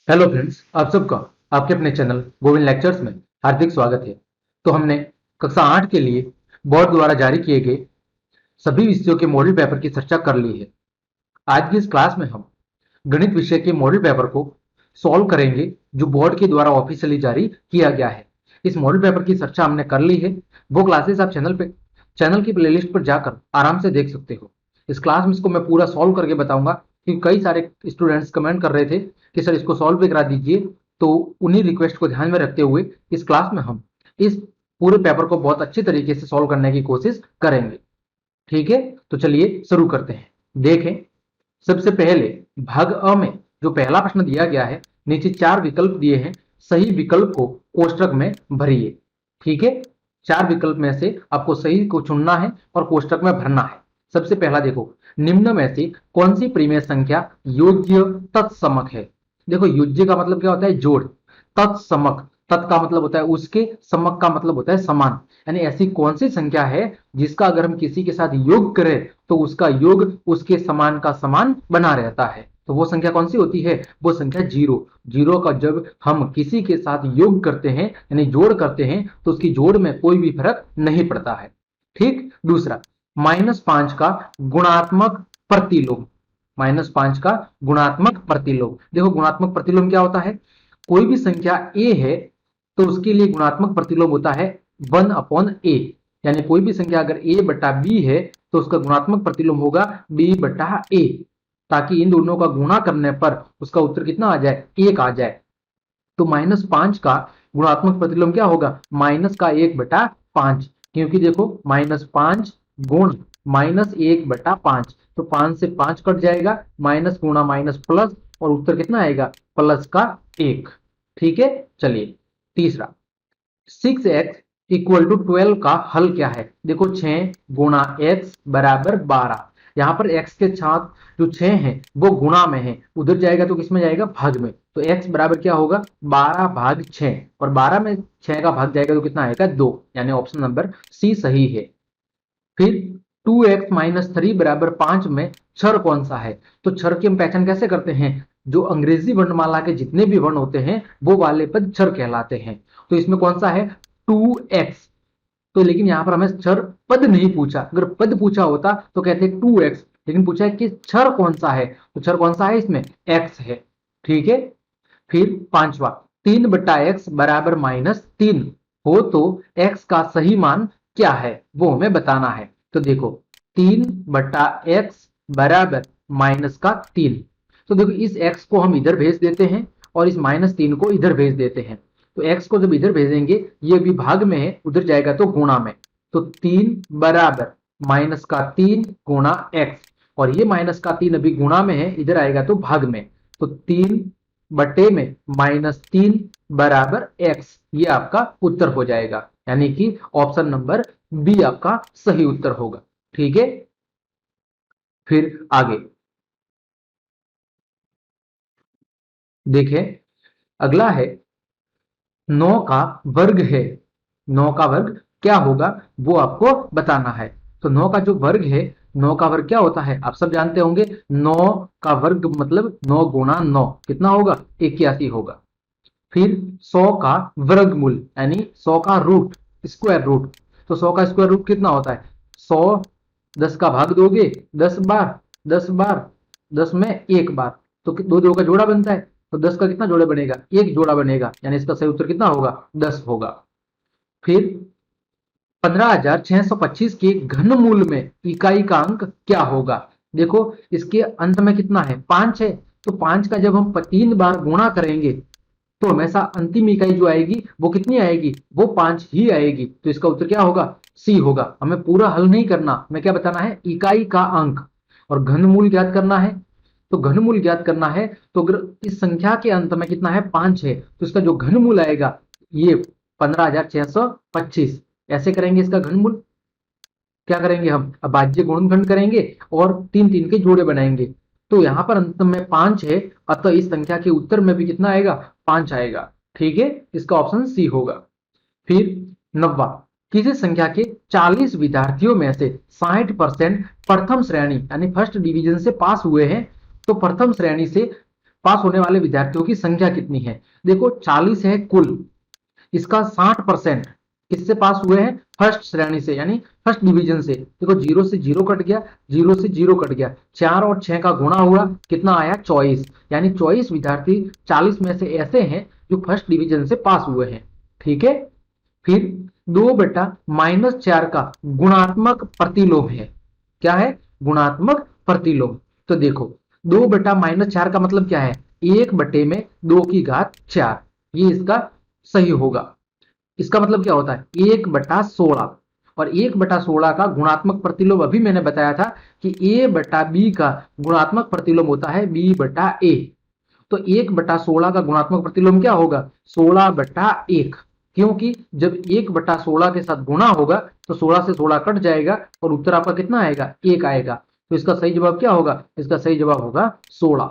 Hello friends, आप सबका आपके अपने चैनल गोविंद लेक्चर्स में हार्दिक स्वागत है। तो हमने कक्षा 8 के लिए बोर्ड द्वारा जारी किए गए सभी विषयों के मॉडल पेपर की चर्चा कर ली है। आज की इस क्लास में हम गणित विषय के मॉडल पेपर को सॉल्व करेंगे, जो बोर्ड के द्वारा ऑफिशियली जारी किया गया है। इस मॉडल पेपर की चर्चा हमने कर ली है। वो क्लासेस आप चैनल की प्लेलिस्ट पर जाकर आराम से देख सकते हो। इस क्लास में इसको मैं पूरा सॉल्व करके बताऊंगा, क्योंकि कई सारे स्टूडेंट्स कमेंट कर रहे थे कि सर इसको सॉल्व भी करा दीजिए। तो उन्हीं रिक्वेस्ट को ध्यान में रखते हुए इस क्लास में हम इस पूरे पेपर को बहुत अच्छे तरीके से सॉल्व करने की कोशिश करेंगे। ठीक है, तो चलिए शुरू करते हैं। देखें, सबसे पहले भाग अ में जो पहला प्रश्न दिया गया है, नीचे 4 विकल्प दिए हैं। सही विकल्प को कोष्टक में भरिए। ठीक है, 4 विकल्प में से आपको सही को चुनना है और कोष्टक में भरना है। सबसे पहला देखो, निम्न में से कौन सी परिमेय संख्या योज्य तत्समक है। देखो, योज्य का मतलब क्या होता है? जोड़। तत्समक, तत् का मतलब होता है उसके, समक का मतलब होता है समान। यानी ऐसी कौन सी संख्या है जिसका अगर हम किसी के साथ योग करें तो उसका योग उसके समान का समान बना रहता है। तो वो संख्या कौन सी होती है? वो संख्या जीरो। जीरो का जब हम किसी के साथ योग करते हैं यानी जोड़ करते हैं तो उसकी जोड़ में कोई भी फर्क नहीं पड़ता है। ठीक। दूसरा, -5 का गुणात्मक प्रतिलोम। -5 का गुणात्मक प्रतिलोम। देखो, गुणात्मक प्रतिलोम क्या होता है? कोई भी संख्या ए है तो उसके लिए गुणात्मक प्रतिलोम होता है 1/a। यानी कोई भी संख्या अगर a बटा b है तो उसका गुणात्मक प्रतिलोम होगा b बटा a, ताकि इन दोनों का गुणा करने पर उसका उत्तर कितना आ जाए? 1 आ जाए। तो -5 का गुणात्मक प्रतिलोम क्या होगा? माइनस का 1/5। क्योंकि देखो, -5 गुण -1/5, तो 5 से 5 कट जाएगा, माइनस गुणा माइनस प्लस, और उत्तर कितना आएगा? प्लस का 1। ठीक है, चलिए। तीसरा, 6x इक्वल टू 12 का हल क्या है? देखो, 6 गुणा x बराबर 12। यहाँ पर x के साथ जो 6 है वो गुणा में है, उधर जाएगा तो किसमें जाएगा? भाग में। तो x बराबर क्या होगा? 12/6, और 12 में 6 का भाग जाएगा तो कितना आएगा? 2। यानी ऑप्शन नंबर सी सही है। फिर 2x-3 बराबर 5 में क्षर कौन सा है? तो क्षर की हम पहचान कैसे करते हैं? जो अंग्रेजी वर्णमाला के जितने भी वर्ण होते हैं वो वाले पद क्षर कहलाते हैं। तो इसमें कौन सा है? 2x। तो लेकिन यहां पर हमें क्षर पद नहीं पूछा। अगर पद पूछा होता तो कहते 2x, लेकिन पूछा है कि क्षर कौन सा है, तो क्षर कौन सा है? इसमें x है। ठीक है। फिर पांचवा, 3/x बराबर -3 हो तो x का सही मान क्या है, वो हमें बताना है। तो देखो, 3/x बराबर -3। तो देखो, इस x को हम इधर भेज देते हैं और इस -3 को इधर भेज देते हैं। तो x को जब इधर भेजेंगे, ये भी भाग में है, उधर जाएगा तो गुणा में। तो 3 बराबर -3 गुणा x, और ये -3 अभी गुणा में है, इधर आएगा तो भाग में। तो 3/-3 बराबर x, ये आपका उत्तर हो जाएगा। यानी कि ऑप्शन नंबर बी आपका सही उत्तर होगा। ठीक है। फिर आगे देखें, अगला है 9 का वर्ग है। 9 का वर्ग क्या होगा वो आपको बताना है। तो 9 का जो वर्ग है, 9 का वर्ग क्या होता है आप सब जानते होंगे। 9 का वर्ग मतलब 9 गुणा 9 कितना होगा? 81 होगा। फिर 100 का वर्गमूल यानी 100 का रूट, स्क्वायर रूट। तो 100 का स्क्वायर रूट कितना होता है? 100 10 का भाग दोगे 10 बार, 10 बार, 10 में एक बार, तो दो दो का जोड़ा बनता है। तो 10 का कितना जोड़ा बनेगा? एक जोड़ा बनेगा। यानी इसका सही उत्तर कितना होगा? 10 होगा। फिर 15,625 के घनमूल में इकाई का अंक क्या होगा? देखो, इसके अंत में कितना है? 5 है। तो 5 का जब हम 3 बार गुणा करेंगे तो हमेशा अंतिम इकाई जो आएगी वो कितनी आएगी? वो 5 ही आएगी। तो इसका उत्तर क्या होगा? सी होगा। हमें पूरा हल नहीं करना, हमें क्या बताना है? इकाई का अंक। और घनमूल ज्ञात करना है। तो घनमूल ज्ञात करना है, तो अगर इस संख्या के अंत में कितना है? 5 है, तो इसका जो घनमूल आएगा ये 15,625। ऐसे करेंगे इसका घनमूल। क्या करेंगे हम? अभाज्य गुणनखंड करेंगे और 3 3 के जोड़े बनाएंगे। तो यहां पर अंत में 5 है, अतः इस संख्या के उत्तर में भी कितना आएगा? 5 आएगा। ठीक है, इसका ऑप्शन सी होगा। फिर 9वां, किसी संख्या के 40 विद्यार्थियों में से 60% प्रथम श्रेणी यानी फर्स्ट डिवीजन से पास हुए हैं। तो प्रथम श्रेणी से पास होने वाले विद्यार्थियों की संख्या कितनी है। देखो 40 है कुल, इसका 60% किससे पास हुए हैं, फर्स्ट श्रेणी से यानी फर्स्ट डिवीजन से। देखो 0 से 0 कट गया, 0 से 0 कट गया, 4 और 6 का गुणा हुआ, कितना आया 24, यानी 24 विद्यार्थी 40 में से ऐसे हैं जो फर्स्ट डिवीजन से पास हुए हैं। ठीक है, फिर 2/-4 का गुणात्मक प्रतिलोम है। क्या है, गुणात्मक प्रतिलोम। तो देखो 2/-4 का मतलब क्या है, 1/2 की घात 4, ये इसका सही होगा। इसका मतलब क्या होता है 1/16, और 1/16 का गुणात्मक प्रतिलोम अभी मैंने बताया था कि a/b का गुणात्मक प्रतिलोम होता है b/a। तो 1/16 का गुणात्मक प्रतिलोम क्या होगा, 16/1, क्योंकि जब 1/16 के साथ गुणा होगा तो 16 से 16 कट जाएगा और उत्तर आपका कितना आएगा, 1 आएगा। तो इसका सही जवाब क्या होगा, इसका सही जवाब होगा 16।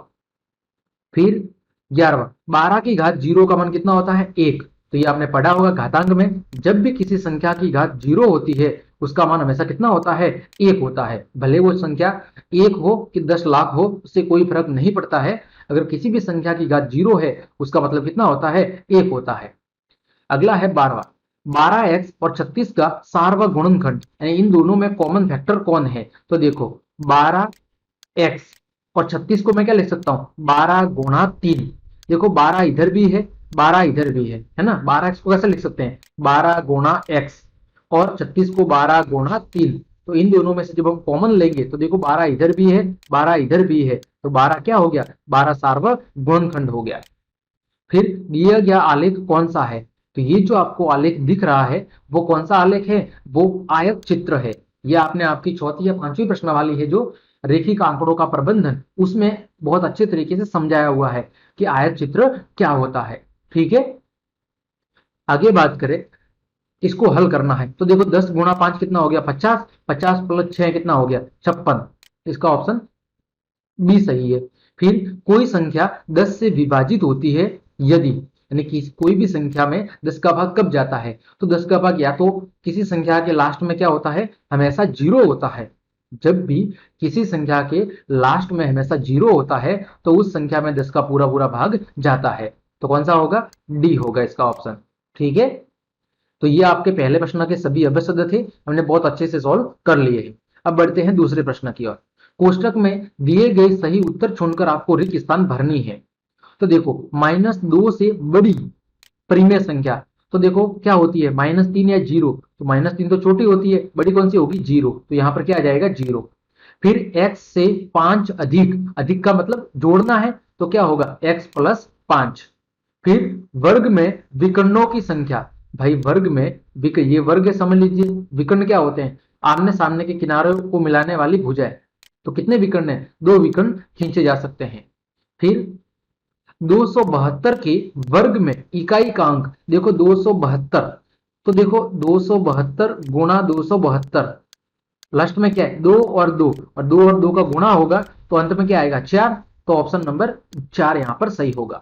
फिर 11वां, 12 की घात 0 का मान कितना होता है 1। तो ये आपने पढ़ा होगा घातांक में, जब भी किसी संख्या की घात 0 होती है उसका मान हमेशा कितना होता है, 1 होता है। भले वो संख्या 1 हो कि 10 लाख हो, उससे कोई फर्क नहीं पड़ता है। अगर किसी भी संख्या की घात 0 है उसका मतलब कितना होता है, 1 होता है। अगला है 12वां, 12x और 36 का सार्वगुणनखंड, यानी इन दोनों में कॉमन फैक्टर कौन है। तो देखो 12x और 36 को मैं क्या लिख सकता हूं, 12 × 3। देखो 12 इधर भी है, 12 इधर भी है ना। 12x को कैसे लिख सकते हैं, 12 × x, और 36 को 12 × 3। तो इन दोनों में से जब हम कॉमन लेंगे तो देखो 12 इधर भी है, 12 इधर भी है, तो 12 क्या हो गया, 12 सार्वगुणनखंड हो गया। फिर दिया गया आलेख कौन सा है। तो ये जो आपको आलेख दिख रहा है वो कौन सा आलेख है, वो आयत चित्र है। ये आपने आपकी चौथी या पांचवी प्रश्नावली है जो रेखिक आंकड़ों का प्रबंधन, उसमें बहुत अच्छे तरीके से समझाया हुआ है कि आयत चित्र क्या होता है। ठीक है, आगे बात करें, इसको हल करना है तो देखो 10 × 5 कितना हो गया 50, 50 + 6 कितना हो गया 56। इसका ऑप्शन बी सही है। फिर कोई संख्या 10 से विभाजित होती है यदि, यानी कि कोई भी संख्या में 10 का भाग कब जाता है, तो 10 का भाग या तो किसी संख्या के लास्ट में क्या होता है, हमेशा 0 होता है। जब भी किसी संख्या के लास्ट में हमेशा 0 होता है तो उस संख्या में 10 का पूरा पूरा भाग जाता है। तो कौन सा होगा, डी होगा इसका ऑप्शन। ठीक है, तो ये आपके पहले प्रश्न के सभी अभ्यस्त थे, हमने बहुत अच्छे से सॉल्व कर लिए हैं। अब बढ़ते हैं दूसरे प्रश्न की ओर। कोष्टक में दिए गए सही उत्तर छोड़कर आपको रिक्त स्थान भरनी है। तो देखो -2 से बड़ी परिमेय संख्या, तो देखो क्या होती है -3 या 0, तो -3 तो छोटी होती है, बड़ी कौन सी होगी 0, तो यहां पर क्या आ जाएगा 0। फिर x से 5 अधिक, अधिक का मतलब जोड़ना है तो क्या होगा x + 5। फिर वर्ग में विकर्णों की संख्या, भाई वर्ग में ये वर्ग समझ लीजिए, विकर्ण क्या होते हैं, आमने सामने के किनारों को मिलाने वाली भुजाएं। तो कितने विकर्ण है, 2 विकर्ण खींचे जा सकते हैं। फिर 272 के वर्ग में इकाई का अंक, देखो 272, तो देखो 272 × 272, लास्ट में क्या है 2 और 2, और 2 और 2 का गुणा होगा तो अंत में क्या आएगा 4। तो ऑप्शन नंबर 4 यहां पर सही होगा।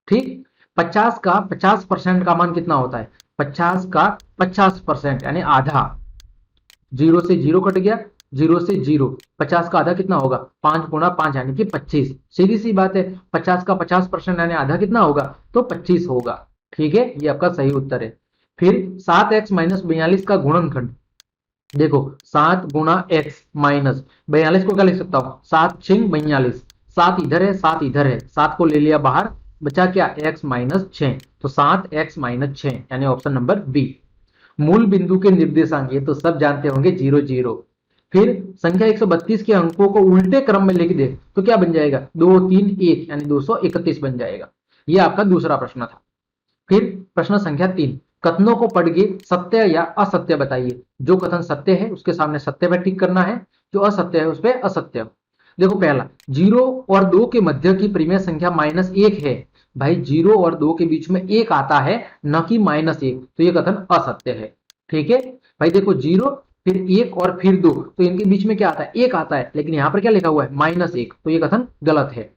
ठीक, 50 का 50% का मान कितना होता है, 50 का 50% यानी आधा, 0 से 0 कट गया, 0 से 0, 50 का आधा कितना होगा 5 × 5 यानी कि 25। सीधी सी बात है, 50 का 50% यानी आधा कितना होगा, तो 25 होगा। ठीक है, ये आपका सही उत्तर है। फिर 7x - 42 का गुणनखंड, देखो 7 × x - 42 को क्या लिख सकता हूं, 7 × 6 = 42, 7 इधर है 7 इधर है, 7 को ले लिया बाहर, बचा क्या x - 6, तो 7x - 6 यानी ऑप्शन नंबर बी। मूल बिंदु के निर्देशांक, ये तो सब जानते होंगे 0 0। फिर संख्या 132 के अंकों को उल्टे क्रम में लिख दे तो क्या बन जाएगा 2 3 1 यानी 231 बन जाएगा। ये आपका दूसरा प्रश्न था। फिर प्रश्न संख्या 3, कथनों को पढ़ के सत्य या असत्य बताइए। जो कथन सत्य है उसके सामने सत्य पर टिक करना है, जो असत्य है उस पर असत्य। देखो पहला, 0 और 2 के मध्य की परिमेय संख्या -1 है। भाई 0 और 2 के बीच में 1 आता है, न कि -1, तो ये कथन असत्य है। ठीक है भाई, देखो 0 फिर 1 और फिर 2, तो इनके बीच में क्या आता है 1 आता है, लेकिन यहां पर क्या लिखा हुआ है -1, तो ये कथन गलत है।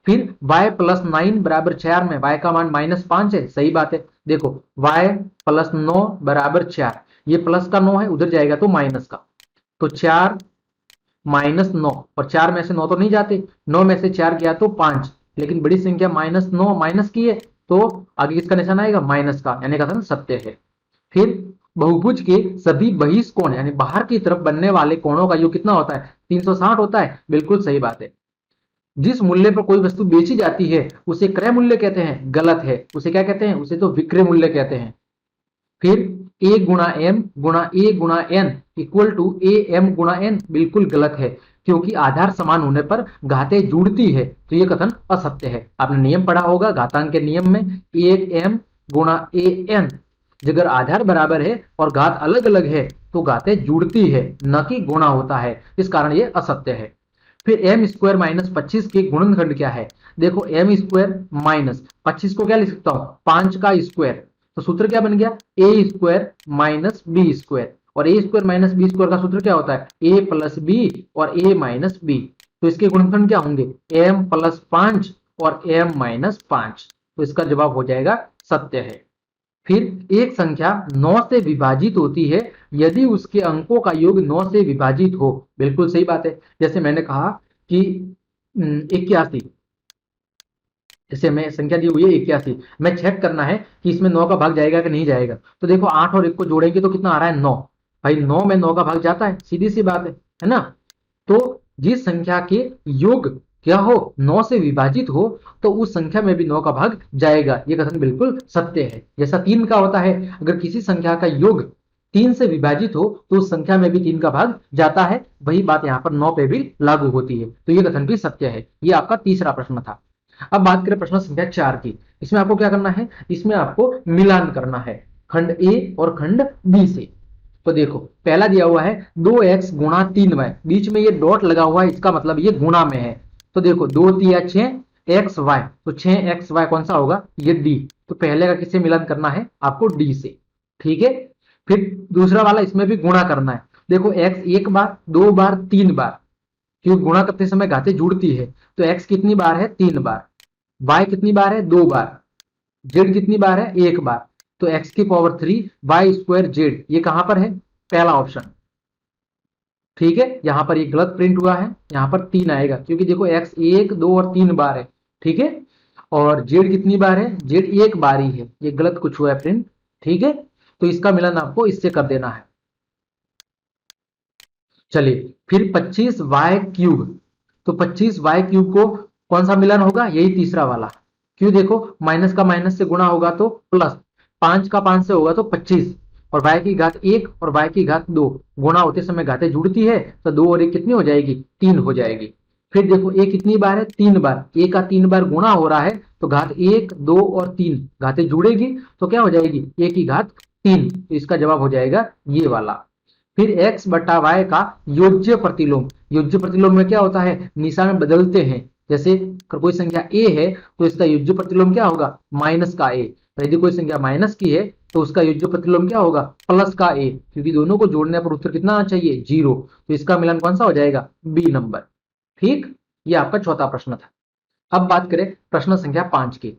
फिर y + 9 = 4 में y का मान -5 है, सही बात है। देखो y + 9 = 4, ये प्लस का 9 है, उधर जाएगा तो माइनस का, तो 4 - 9, और 4 में से 9 तो नहीं जाते, 9 में से 4 गया तो 5, लेकिन बड़ी संख्या -9 माइनस की है, तो आगे किसका निशान आएगा, माइनस का, यानी कथन सत्य है। फिर बहुभुज के सभी बहिष्कोण यानी बाहर की तरफ बनने वाले कोणों का योग कितना होता है, 360 होता है। बिल्कुल सही बात है। जिस मूल्य पर कोई वस्तु बेची जाती है उसे क्रय मूल्य कहते हैं, गलत है। उसे क्या कहते हैं, उसे तो विक्रय मूल्य कहते हैं। फिर ए गुणा एम गुणा ए गुणा N equal to A M गुणा एन, बिल्कुल गलत है, क्योंकि आधार समान होने पर घातें जुड़ती है, तो ये कथन असत्य है। आपने नियम पढ़ा होगा घातांक के नियम में, ए एम गुणा ए एन, अगर आधार बराबर है और घात अलग अलग है तो घातें जुड़ती है, न कि गुणा होता है, इस कारण ये असत्य है। फिर एम स्क्वायर माइनस 25 के गुणनखंड क्या है, देखो एम स्क्वायर माइनस 25 को क्या लिख सकता हूं, 5 का स्क्वायर, तो सूत्र क्या बन गया, ए स्क्वायर माइनस बी स्क्वायर, और ए स्क्वायर माइनस बी स्क्वायर का सूत्र क्या होता है, ए प्लस बी और ए माइनस बी, तो इसके गुणनखंड क्या होंगे, एम प्लस 5 और एम माइनस 5, तो इसका जवाब हो जाएगा सत्य है। फिर एक संख्या 9 से विभाजित होती है यदि उसके अंकों का योग 9 से विभाजित हो, बिल्कुल सही बात है। जैसे मैंने कहा कि 81, जैसे मैं संख्या दी हुई है 81, मैं चेक करना है कि इसमें 9 का भाग जाएगा कि नहीं जाएगा, तो देखो 8 और 1 को जोड़ेंगे तो कितना आ रहा है, 9। भाई 9 में 9 का भाग जाता है, सीधी सी बात है ना। तो जिस संख्या के योग क्या हो, 9 से विभाजित हो, तो उस संख्या में भी 9 का भाग जाएगा, ये कथन बिल्कुल सत्य है। जैसा 3 का होता है, अगर किसी संख्या का योग 3 से विभाजित हो तो उस संख्या में भी 3 का भाग जाता है, वही बात यहाँ पर 9 पे भी लागू होती है, तो ये कथन भी सत्य है। ये आपका तीसरा प्रश्न था। अब बात करें प्रश्न संख्या 4 की। इसमें आपको क्या करना है, इसमें आपको मिलान करना है खंड ए और खंड बी से। तो देखो पहला दिया हुआ है 2x गुणा 3y, बीच में ये डॉट लगा हुआ है, इसका मतलब ये गुणा में है। तो देखो 2 तिया 6xy, तो 6xy कौन सा होगा, ये d, तो पहले का किससे मिलान करना है, आपको d से, ठीक है। फिर दूसरा वाला, इसमें भी गुणा करना है। देखो x एक बार, दो बार, तीन बार, क्योंकि गुणा करते समय घातें जुड़ती है, तो x कितनी बार है, 3 बार, y कितनी बार है, 2 बार, z कितनी बार है, 1 बार, तो x की पावर 3 y स्क्वायर z, ये कहां पर है, पहला ऑप्शन, ठीक है। यहां पर ये गलत प्रिंट हुआ है, यहां पर 3 आएगा, क्योंकि देखो x 1 2 और 3 बार है, ठीक है। और z कितनी बार है, z 1 बार ही है, ये गलत कुछ हुआ है प्रिंट, ठीक है। तो इसका मिलान आपको इससे कर देना है। चलिए फिर 25y क्यूब, तो 25y क्यूब को कौन सा मिलान होगा, यही तीसरा वाला, क्यों, देखो माइनस का माइनस से गुणा होगा तो प्लस, 5 का 5 से होगा तो 25, और y की घात 1 और y की घात 2, गुणा होते समय घातें जुड़ती है, तो 2 और 1 कितनी हो जाएगी, 3 हो जाएगी। फिर देखो a कितनी बार है, 3 बार, a का 3 बार गुणा हो रहा है, तो घात 1 2 और 3 घातें जुड़ेगी, तो क्या हो जाएगी, a की घात 3, तो इसका जवाब हो जाएगा ये वाला। फिर x बटा y का योज्य प्रतिलोम, योज्य प्रतिलोम में क्या होता है, निशान बदलते हैं। जैसे कोई संख्या a है तो इसका योज्य प्रतिलोम क्या होगा, माइनस का a, तो यदि कोई संख्या माइनस की है तो उसका योज्य प्रतिलोम क्या होगा, प्लस का a, क्योंकि दोनों को जोड़ने पर उत्तर कितना आना चाहिए, 0, तो इसका मिलान कौन सा हो जाएगा, बी नंबर, ठीक। ये आपका चौथा प्रश्न था। अब बात करें प्रश्न संख्या 5 की।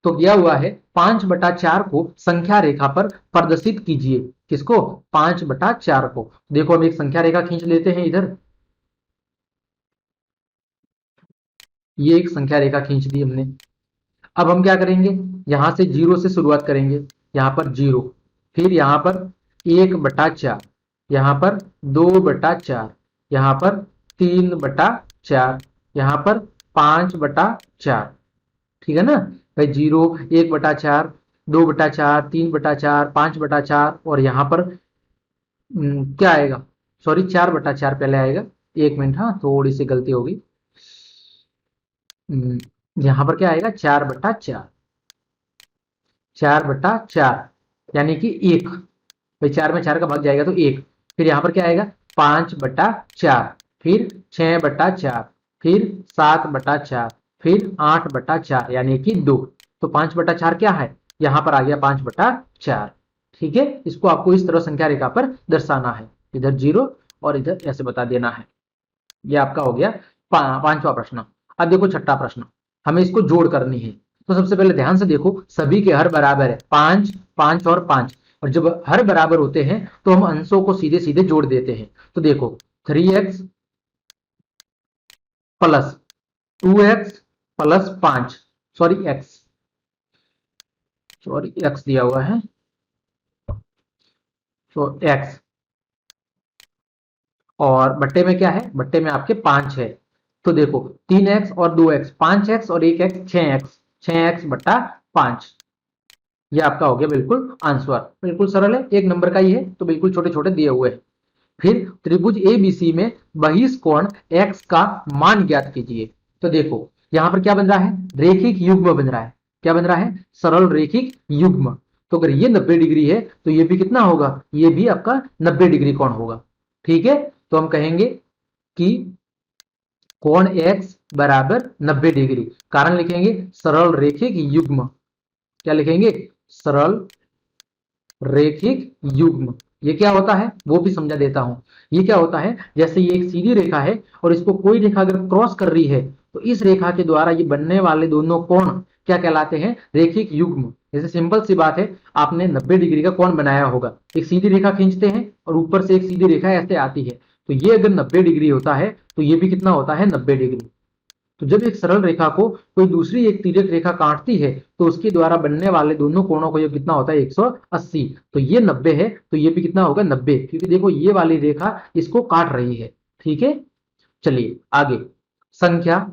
तो दिया हुआ है 5/4 को संख्या रेखा पर प्रदर्शित कीजिए, किसको, 5/4 को। देखो हम एक संख्या रेखा खींच लेते हैं इधर, ये एक संख्या रेखा खींच दी हमने। अब हम क्या करेंगे, यहां से 0 से शुरुआत करेंगे, यहां पर 0, फिर यहां पर 1/4, यहां पर 2/4, यहां पर 3/4, यहां पर 5/4, ठीक है ना भाई, 0 1/4, 2/4, 3/4, 5/4, और यहाँ पर क्या आएगा, सॉरी 4/4 पहले आएगा, एक मिनट, हाँ थोड़ी सी गलती होगी। यहाँ पर क्या आएगा, 4/4, 4/4 यानी कि 1, भाई 4 में 4 का भाग जाएगा तो 1। फिर यहाँ पर क्या आएगा, 5/4, फिर 6/4, फिर 7/4, फिर 8/4 यानी कि 2, तो 5/4 क्या है, यहाँ पर आ गया 5/4, ठीक है। इसको आपको इस तरह संख्या रेखा पर दर्शाना है, इधर 0 और इधर ऐसे बता देना है। ये आपका हो गया पांचवा प्रश्न। अब देखो छठा प्रश्न, हमें इसको जोड़ करनी है। तो सबसे पहले ध्यान से देखो, सभी के हर बराबर है, 5 5 और 5, और जब हर बराबर होते हैं तो हम अंशों को सीधे सीधे जोड़ देते हैं। तो देखो 3x plus 2x plus 5, sorry x दिया हुआ है, तो एक्स, और बट्टे में क्या है, बट्टे में आपके 5 है। तो देखो 3x और 2x, 5x और 1x, 6x, 6x बट्टा 5, ये आपका हो गया बिल्कुल आंसर। बिल्कुल सरल है, एक नंबर का ही है, तो बिल्कुल छोटे छोटे दिए हुए हैं। फिर त्रिभुज एबीसी में बहिष्कोण x का मान ज्ञात कीजिए। तो देखो यहां पर क्या बन रहा है, रेखिक युग्म बन रहा है। क्या बन रहा है, सरल रेखिक युग्म। तो अगर ये 90 डिग्री है तो ये भी कितना होगा, ये भी आपका 90 डिग्री कोण होगा। ठीक है, तो हम कहेंगे कि कोण x बराबर 90 डिग्री, कारण लिखेंगे सरल रेखिक युग्म। क्या लिखेंगे, सरल रेखिक युग्म। ये क्या होता है वो भी समझा देता हूं। ये क्या होता है, जैसे ये एक सीधी रेखा है और इसको कोई रेखा अगर क्रॉस कर रही है तो इस रेखा के द्वारा ये बनने वाले दोनों कोण क्या कहलाते हैं, रेखिक युग्म। जैसे सिंपल सी बात है, आपने 90 डिग्री का कोण बनाया होगा, एक सीधी रेखा खींचते हैं और ऊपर से एक सीधी रेखा ऐसे आती है, तो ये अगर 90 डिग्री होता है तो ये भी कितना होता है, 90 डिग्री। तो जब एक सरल रेखा को कोई दूसरी एक तिर्यक रेखा काटती है तो उसके द्वारा बनने वाले दोनों कोणों का योग कितना होता है, 180। तो ये 90 है तो ये भी कितना होगा, 90, क्योंकि देखो ये वाली रेखा इसको काट रही है। ठीक है, चलिए आगे। संख्या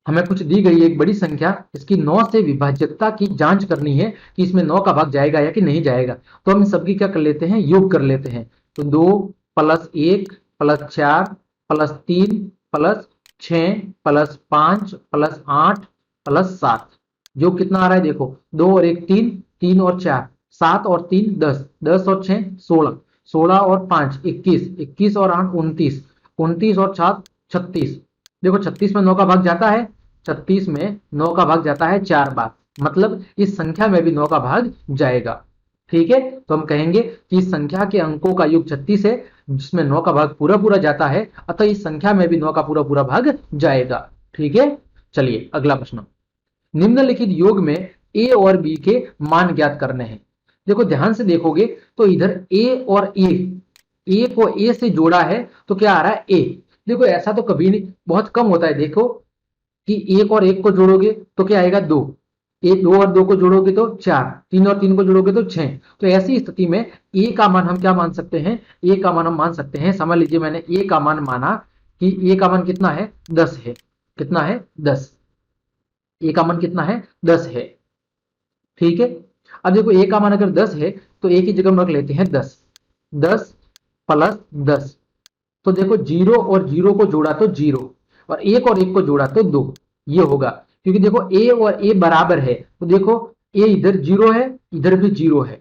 हमें कुछ दी गई है, एक बड़ी संख्या, इसकी 9 से विभाज्यता की जांच करनी है कि इसमें 9 का भाग जाएगा या कि नहीं जाएगा। तो हम सबकी क्या कर लेते हैं, योग कर लेते हैं। तो 2 + 1 + 4 + 3 + 6 + 5 + 8 + 7, जो कितना आ रहा है देखो, 2 और 1 3, 3 और 4 7 और 3 10, 10 और 6 16, 16 और 5 21, 21 और 8 29, 29 और 7 36। देखो 36 में 9 का भाग जाता है, 36 में 9 का भाग जाता है 4 बार, मतलब इस संख्या में भी 9 का भाग जाएगा। ठीक है, तो हम कहेंगे कि इस संख्या के अंकों का योग 36 है जिसमें 9 का भाग पूरा पूरा जाता है, अतः इस संख्या में भी 9 का पूरा पूरा भाग जाएगा। ठीक है, चलिए अगला प्रश्न। निम्नलिखित योग में a और b के मान ज्ञात करने हैं। देखो ध्यान से देखोगे तो इधर a और a को a से जोड़ा है तो क्या आ रहा है, a। देखो ऐसा तो कभी नहीं, बहुत कम होता है। देखो कि 1 और 1 को जोड़ोगे तो क्या आएगा, 2, 2 और 2 को जोड़ोगे तो 4, 3 और 3 को जोड़ोगे तो 6। तो ऐसी स्थिति में a का मान हम क्या मान सकते हैं, a का मान हम मान सकते हैं, समझ लीजिए मैंने a का मान माना कि a का मान कितना है, 10 है। कितना है, 10। a का मान कितना है, 10 है। ठीक है, अब देखो a का मान अगर 10 है तो a की जगह हम रख लेते हैं 10, 10 + 10। तो देखो 0 और 0 को जोड़ा तो 0, और 1 और 1 को जोड़ा तो 2, ये होगा। क्योंकि देखो a और a बराबर है, तो देखो a इधर 0 है, इधर भी 0 है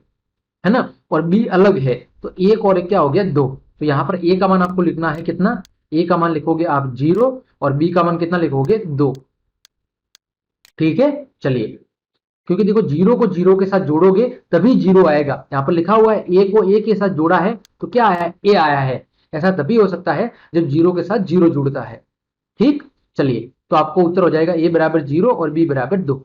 ना, और b अलग है, तो 1 और 1 क्या हो गया, 2। तो यहां पर a का मान आपको लिखना है कितना, a का मान लिखोगे आप 0 और b का मान कितना लिखोगे, 2। ठीक है, चलिए, क्योंकि देखो 0 को 0 के साथ जोड़ोगे तभी 0 आएगा। यहां पर लिखा हुआ है a को a के साथ जोड़ा है तो क्या आया है, a आया है। ऐसा तभी हो सकता है जब 0 के साथ 0 जुड़ता है। ठीक, चलिए, तो आपको उत्तर हो जाएगा a बराबर 0 और b बराबर 2।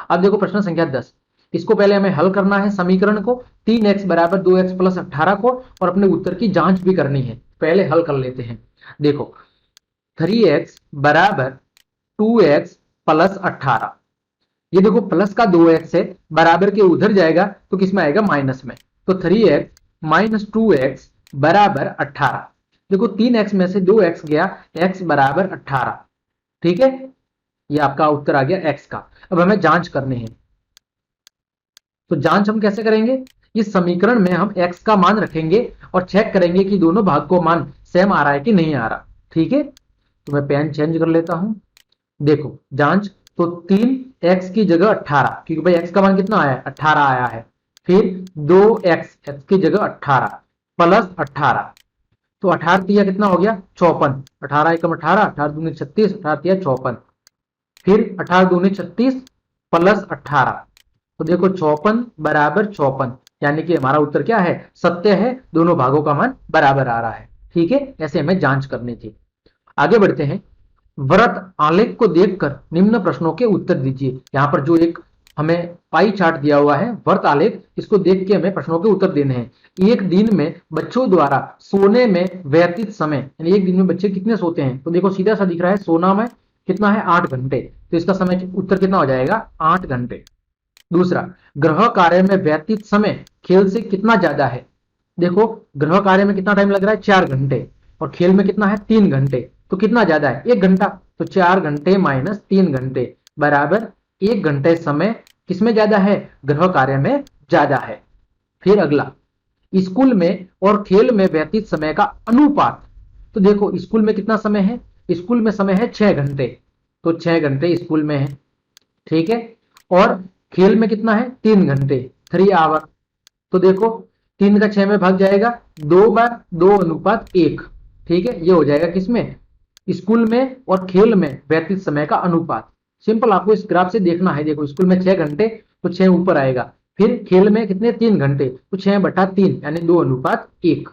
अब देखो प्रश्न संख्या 10, इसको पहले हमें हल करना है समीकरण को, 3x बराबर 2x + 18 को, और अपने उत्तर की जांच भी करनी है। पहले हल कर लेते हैं। देखो 3x बराबर 2x + 18, ये देखो प्लस का 2x है, बराबर के उधर जाएगा तो किसमें आएगा, माइनस में। तो 3x - 2x बराबर 18। देखो 3x में से 2x गया, x बराबर 18। ठीक है, ये आपका उत्तर आ गया x का। अब हमें जांच करनी है, तो जांच हम कैसे करेंगे, इस समीकरण में हम x का मान रखेंगे और चेक करेंगे कि दोनों भाग को मान सेम आ रहा है कि नहीं आ रहा। ठीक है, तो मैं पेन चेंज कर लेता हूं। देखो जांच, तो 3x की जगह 18, क्योंकि भाई x का मान कितना आया है, 18 आया है। फिर 2x, x की जगह 18 + 18, तो 18 तिया कितना हो गया, 54, 18 एकम 18, 18 दूनी 36, 18 तिया 54। फिर 18 दूनी 36 + 18, तो देखो 54 बराबर 54, यानी कि हमारा उत्तर क्या है, सत्य है, दोनों भागों का मान बराबर आ रहा है। ठीक है, ऐसे हमें जांच करनी थी। आगे बढ़ते हैं। व्रत आलेख को देखकर निम्न प्रश्नों के उत्तर दीजिए। यहाँ पर जो एक हमें पाई चार्ट दिया हुआ है, व्रत आलेख, इसको देख के हमें प्रश्नों के उत्तर देने हैं। एक दिन में बच्चों द्वारा सोने में व्यतीत समय, यानी एक दिन में बच्चे कितने सोते हैं, तो देखो सीधा सा दिख रहा है सोना में कितना है 8 घंटे, तो इसका समय उत्तर कितना हो जाएगा 8 घंटे। दूसरा, गृह कार्य में व्यतीत समय खेल से कितना ज्यादा है। देखो गृह कार्य में कितना टाइम लग रहा है 4 घंटे और खेल में कितना है 3 घंटे, तो कितना ज्यादा है 1 घंटा। तो 4 घंटे माइनस 3 घंटे बराबर 1 घंटे समय किसमें ज्यादा है, गृह कार्य में ज्यादा है। फिर अगला, स्कूल में और खेल में व्यतीत समय का अनुपात। तो देखो स्कूल में कितना समय है, स्कूल में समय है 6 घंटे, तो 6 घंटे स्कूल में है, ठीक है। और खेल में कितना है 3 घंटे, 3 आवर। तो देखो 3 का 6 में भाग जाएगा, 2 बार 2:1, ठीक है। ये हो जाएगा किसमें, स्कूल में और खेल में व्यतीत समय का अनुपात। सिंपल आपको इस ग्राफ से देखना है। देखो स्कूल में 6 घंटे तो 6 ऊपर आएगा, फिर खेल में कितने 3 घंटे तो 6/3 यानी 2:1।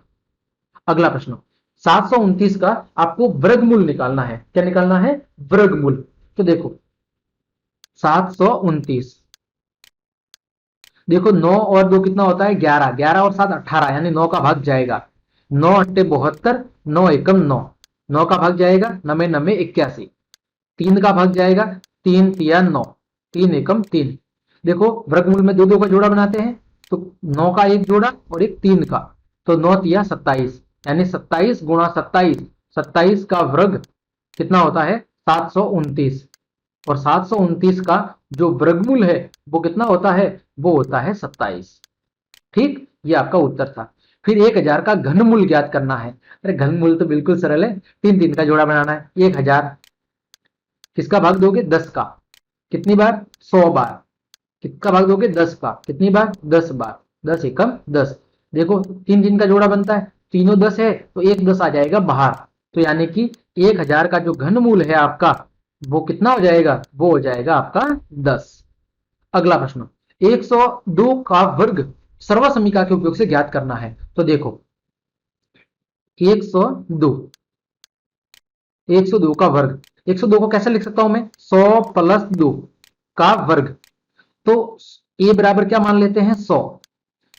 अगला प्रश्न, 729 का आपको वर्गमूल निकालना है। क्या निकालना है, वर्गमूल। तो देखो 729, देखो 9 और 2 कितना होता है 11, 11 और 7 18 यानी 9 का भाग जाएगा, 9 अट्ठे 72, 9 एकम 9, 9 का भाग जाएगा, 9 9 81, 3 का भाग जाएगा, 3 तिया 9, 3 एकम 3। देखो वर्गमूल में 2 2 का जोड़ा बनाते हैं, तो 9 का एक जोड़ा और एक 3 का, तो 9 तिया 27 यानी 27 गुणा 27, 27 का वर्ग कितना होता है 729, और 729 का जो वर्गमूल है वो कितना होता है, वो होता है 27। ठीक, ये आपका उत्तर था। फिर 1000 का घनमूल ज्ञात करना है। अरे घनमूल तो बिल्कुल सरल है, 3 3 का जोड़ा बनाना है। 1000 किसका भाग दोगे 10 का, कितनी बार 100 बार। किसका भाग दोगे 10 का, कितनी बार 10 बार, 10 एकम 10। देखो 3 3 का जोड़ा बनता है, तीनों 10 है तो एक 10 आ जाएगा बाहर, तो यानी कि 1000 का जो घनमूल है आपका वो कितना हो जाएगा, वो हो जाएगा आपका 10। अगला प्रश्न, 102 का वर्ग सर्वसमीका के उपयोग से ज्ञात करना है। तो देखो 102, 102 का वर्ग, 102 को कैसे लिख सकता हूं मैं, 100 प्लस 2 का वर्ग। तो ए बराबर क्या मान लेते हैं 100,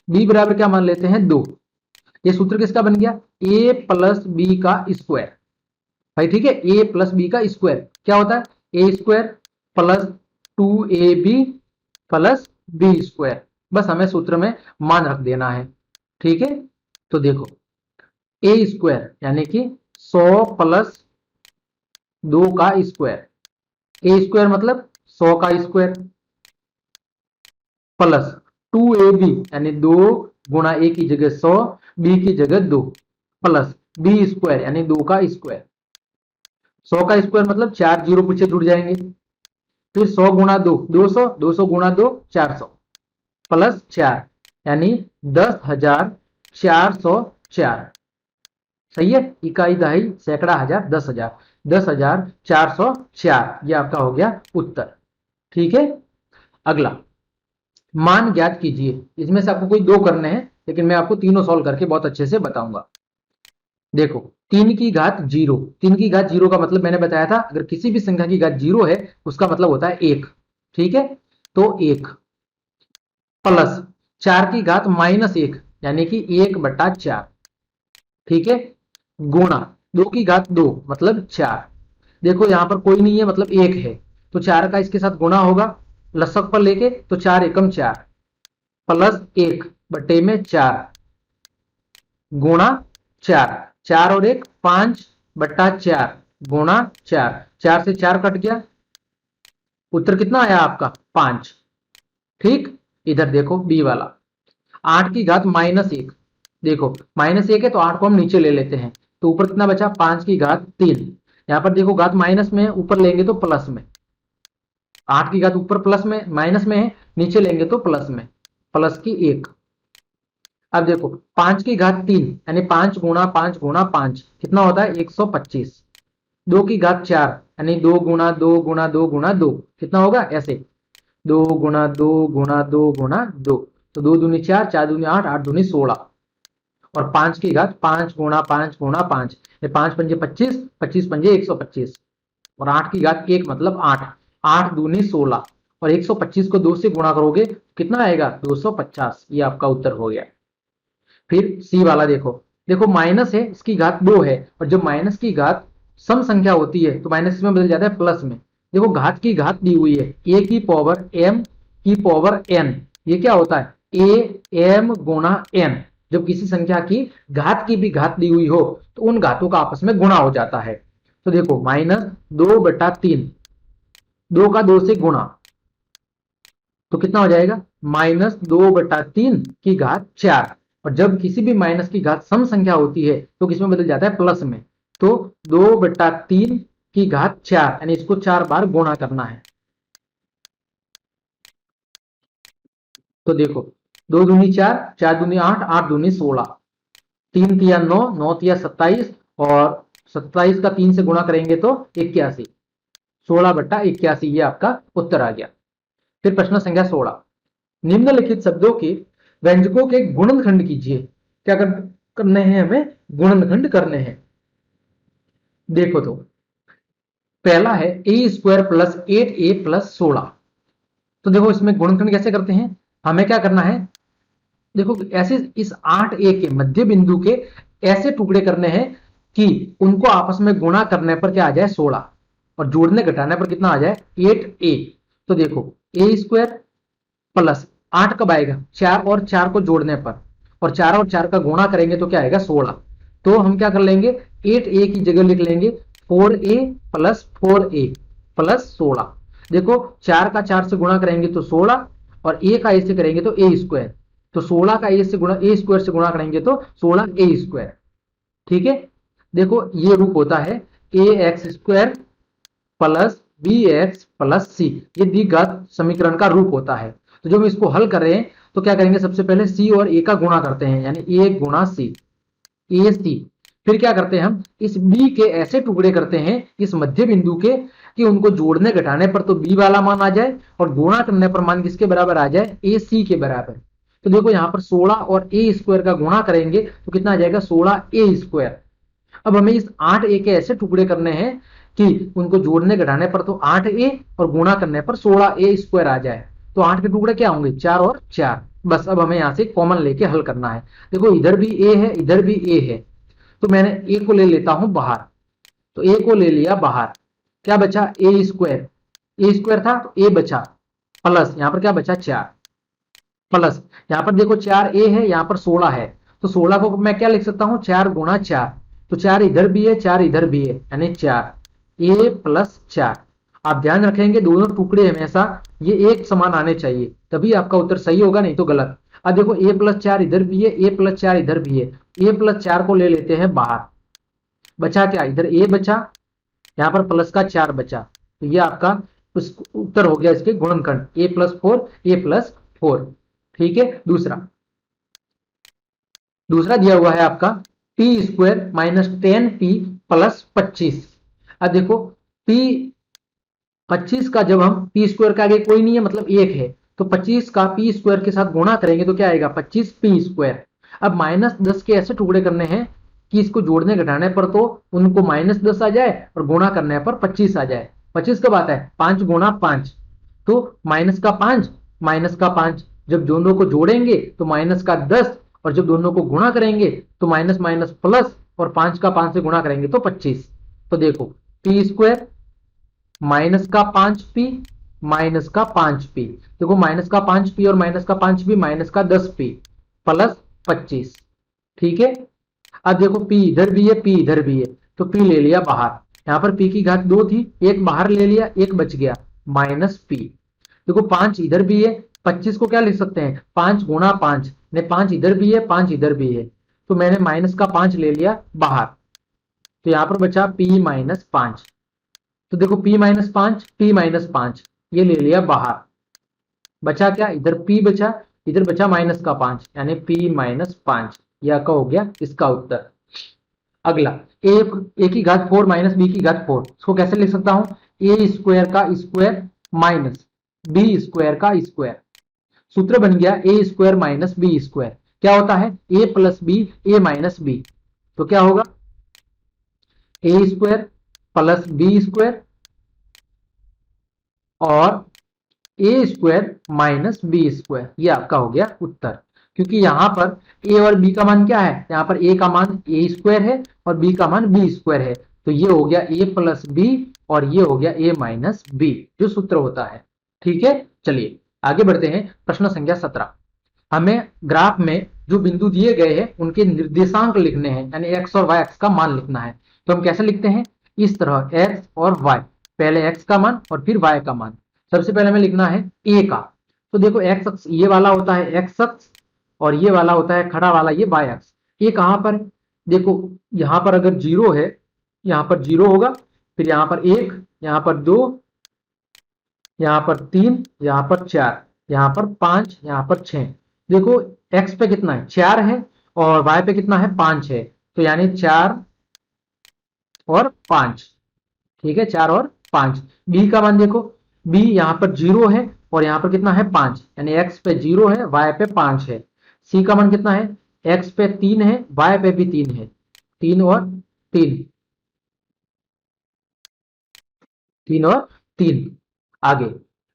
बी बराबर क्या मान लेते हैं 2। ये सूत्र किसका बन गया, ए प्लस बी का स्क्वायर। भाई ठीक है, ए प्लस बी का स्क्वायर क्या होता है, A square plus 2ab plus B square. बस हमें सूत्र में मान रख देना है, ठीक है। तो देखो ए स्क्वायर यानी कि 100 प्लस 2 का स्क्वायर, ए स्क्वायर मतलब 100 का स्क्वायर, प्लस 2ab यानी 2 गुणा ए की जगह 100, बी की जगह 2, प्लस बी स्क्वायर यानी 2 का स्क्वायर। 100 का स्क्वायर मतलब 4 जीरो पीछे जुड़ जाएंगे, फिर 100 गुणा 2 200, 200 गुणा 2 400, प्लस 4 यानी 10,404। सही है, इकाई दहाई सैकड़ा हजार 10,000, 10,404 ये आपका हो गया उत्तर, ठीक है। अगला, मान ज्ञात कीजिए। इसमें से आपको कोई 2 करने हैं, लेकिन मैं आपको तीनों सॉल्व करके बहुत अच्छे से बताऊंगा। देखो 3 की घात 0, 3 की घात 0 का मतलब मैंने बताया था, अगर किसी भी संख्या की घात 0 है उसका मतलब होता है 1, ठीक है। तो 1 प्लस 4 की घात -1 यानी कि 1/4, ठीक है, गुणा 2 की घात 2 मतलब 4। देखो यहां पर कोई नहीं है मतलब 1 है, तो 4 का इसके साथ गुणा होगा लसक पर लेके, तो 4 एकम 4 प्लस 1/4 गुणा 4, 4 और 1 5/4 गुणा 4, 4 से 4 कट गया, उत्तर कितना आया आपका 5। ठीक, इधर देखो बी वाला, 8 की घात -1, देखो -1 है तो 8 को हम नीचे ले लेते हैं, तो ऊपर कितना बचा 5 की घात 3। यहां पर देखो घात माइनस में है, ऊपर लेंगे तो प्लस में, 8 की घात ऊपर प्लस में माइनस में है, नीचे लेंगे तो प्लस में, प्लस की 1। अब देखो 5 की घात 3 यानी 5 गुणा 5 गुणा 5 कितना होता है 125। 2 की घात 4 यानी 2 गुणा 2 गुणा 2 गुणा 2 कितना होगा ऐसे, 2 गुणा 2 गुणा 2 गुणा 2, तो 2 दूनी 4, 4 दूनी 8, 8 दूनी 16, और 5 की घात 5 गुणा 5 गुणा 5, 5 पंजे 25, 25 पंजे 125, और 8 की घात 1 मतलब 8, 8 दूनी 16, और 125 को 2 से गुणा करोगे कितना आएगा 250। ये आपका उत्तर हो गया। फिर सी वाला देखो, देखो माइनस है इसकी घात 2 है, और जब माइनस की घात सम संख्या होती है तो माइनस में बदल जाता है प्लस में। देखो घात की घात दी हुई है ए की पावर m की पावर n, ये क्या होता है ए m गुणा n। जब किसी संख्या की घात की भी घात दी हुई हो तो उन घातों का आपस में गुणा हो जाता है। तो देखो -2/3, 2 का 2 से गुणा तो कितना हो जाएगा -2/3 की घात 4। और जब किसी भी माइनस की घात सम संख्या होती है तो किसमें बदल जाता है प्लस में। तो 2/3 की घात 4, यानी इसको 4 बार गुणा करना है। तो देखो 2 दूनी 4, 4 दूनी 8, 8 दूनी 16, 3 तिया 9, 9 तिया 27 और 27 का 3 से गुणा करेंगे तो 81, 16/81 ये आपका उत्तर आ गया। फिर प्रश्न संख्या 16, निम्नलिखित शब्दों के व्यंजकों के गुणनखंड कीजिए। क्या करने हैं हमें गुणनखंड करने हैं। देखो तो पहला है a² प्लस 8a प्लस 16। तो देखो इसमें गुणनखंड कैसे करते हैं, हमें क्या करना है, देखो ऐसे इस 8a के मध्य बिंदु के ऐसे टुकड़े करने हैं कि उनको आपस में गुणा करने पर क्या आ जाए 16 और जोड़ने घटाने पर कितना आ जाए 8a। तो देखो a² प्लस 8 कब आएगा 4 और 4 को जोड़ने पर, और 4 और 4 का गुणा करेंगे तो क्या आएगा 16। तो हम क्या कर लेंगे 8a की जगह लिख लेंगे 4a प्लस 4a प्लस 16। देखो 4 का 4 से गुणा करेंगे तो 16 और a का a से करेंगे तो a², तो 16 का a से गुणा a² से गुणा करेंगे तो 16a²। ठीक है, देखो ये रूप होता है ax² plus bx plus c, ये द्विघात समीकरण का रूप होता है। तो जब हम इसको हल कर रहे हैं तो क्या करेंगे, सबसे पहले c और a का गुणा करते हैं, यानी a गुणा c, ac। फिर क्या करते हैं हम इस b के ऐसे टुकड़े करते हैं इस मध्य बिंदु के कि उनको जोड़ने घटाने पर तो b वाला मान आ जाए और गुणा करने पर मान किसके बराबर आ जाए ac के बराबर। तो देखो यहाँ पर 16 और a² का गुणा करेंगे तो कितना आ जाएगा 16a²। अब हमें इस 8a के ऐसे टुकड़े करने हैं कि उनको जोड़ने घटाने पर तो 8a और गुणा करने पर 16a² आ जाए। तो 8 के टुकड़े क्या होंगे 4 और 4। बस अब हमें यहां से कॉमन लेके हल करना है। देखो इधर भी a है इधर भी a है, तो मैंने a को ले लेता हूं बाहर, तो a को ले लिया बाहर, क्या बचा a² था तो a बचा, प्लस यहां पर क्या बचा 4, प्लस यहां पर देखो 4a है यहां पर 16 है, तो 16 को मैं क्या लिख सकता हूं 4 गुणा 4, तो 4 इधर भी है 4 इधर भी है, यानी 4a प्लस 4। आप ध्यान रखेंगे दोनों टुकड़े हमेशा ये एक समान आने चाहिए, तभी आपका उत्तर सही होगा, नहीं तो गलत। अब देखो a प्लस 4 इधर भी है a प्लस 4 इधर भी है, a प्लस 4 को ले लेते हैं बाहर, बचा क्या इधर a बचा, यहाँ पर प्लस का 4 बचा, तो ये आपका उत्तर हो गया इसके गुणनखंड a प्लस 4 a प्लस 4। ठीक है, दूसरा दिया हुआ है आपका p² माइनस 10p प्लस 25। अब देखो p 25 का जब हम p² के आगे कोई नहीं है मतलब 1 है, तो 25 का p² के साथ गुणा करेंगे तो क्या आएगा 25p²। अब -10 के ऐसे टुकड़े करने हैं कि इसको जोड़ने घटाने पर तो उनको -10 आ जाए और गुणा करने पर 25 आ जाए। 25 कब आता है 5 गुणा 5, तो -5 -5, जब दोनों को जोड़ेंगे तो -10 और जब दोनों को गुणा करेंगे तो माइनस माइनस प्लस और 5 का 5 से गुणा करेंगे तो 25। तो देखो p² माइनस का 5p माइनस का 5p, देखो माइनस का 5p और माइनस का 5p माइनस का 10p प्लस 25। ठीक है, अब देखो p इधर भी है p इधर भी है, तो p ले लिया बाहर, यहां पर p की घात 2 थी, एक बाहर ले लिया एक बच गया माइनस p। देखो 5 इधर भी है, 25 को क्या लिख सकते हैं 5 गुणा 5, ने 5 इधर भी है 5 इधर भी है, तो मैंने माइनस का 5 ले लिया बाहर, तो यहां पर बचा p माइनस 5। तो देखो p माइनस 5 ये ले लिया बाहर, बचा क्या इधर p बचा, इधर बचा माइनस का 5 यानी p माइनस 5, यह का हो गया इसका उत्तर। अगला a की घात 4 माइनस b की घात 4, इसको कैसे लिख सकता हूं a² का स्क्वायर माइनस b² का स्क्वायर, सूत्र बन गया a² माइनस b², क्या होता है a plus b a minus b, तो क्या होगा a² प्लस b² और a² माइनस b², ये आपका हो गया उत्तर। क्योंकि यहां पर a और b का मान क्या है, यहां पर a का मान a² है और b का मान b² है, तो ये हो गया a प्लस बी और ये हो गया a माइनस बी, जो सूत्र होता है। ठीक है, चलिए आगे बढ़ते हैं। प्रश्न संख्या 17। हमें ग्राफ में जो बिंदु दिए गए हैं उनके निर्देशांक लिखने हैं, यानी x और y एक्स का मान लिखना है। तो हम कैसे लिखते हैं, इस तरह x और y, पहले x का मान और फिर y का मान। सबसे पहले हमें लिखना है a का। तो देखो x अक्ष ये वाला होता है x अक्ष और ये वाला होता है खड़ा वाला ये y अक्ष। ये कहां पर, देखो यहां पर अगर 0 है, यहां पर 0 होगा, फिर यहां पर 1, यहां पर 2, यहां पर 3, यहां पर 4, यहां पर 5, यहां पर 6। देखो x पे कितना है, 4 है और y पे कितना है, 5 है। तो यानी 4 और 5, ठीक है, 4 और 5। b का मान देखो, b यहां पर 0 है और यहां पर कितना है, 5, यानी x पे 0 है, y पे 5 है। c का मान कितना है, x पे 3 है, y पे भी 3 है, 3 और 3, 3 और 3। आगे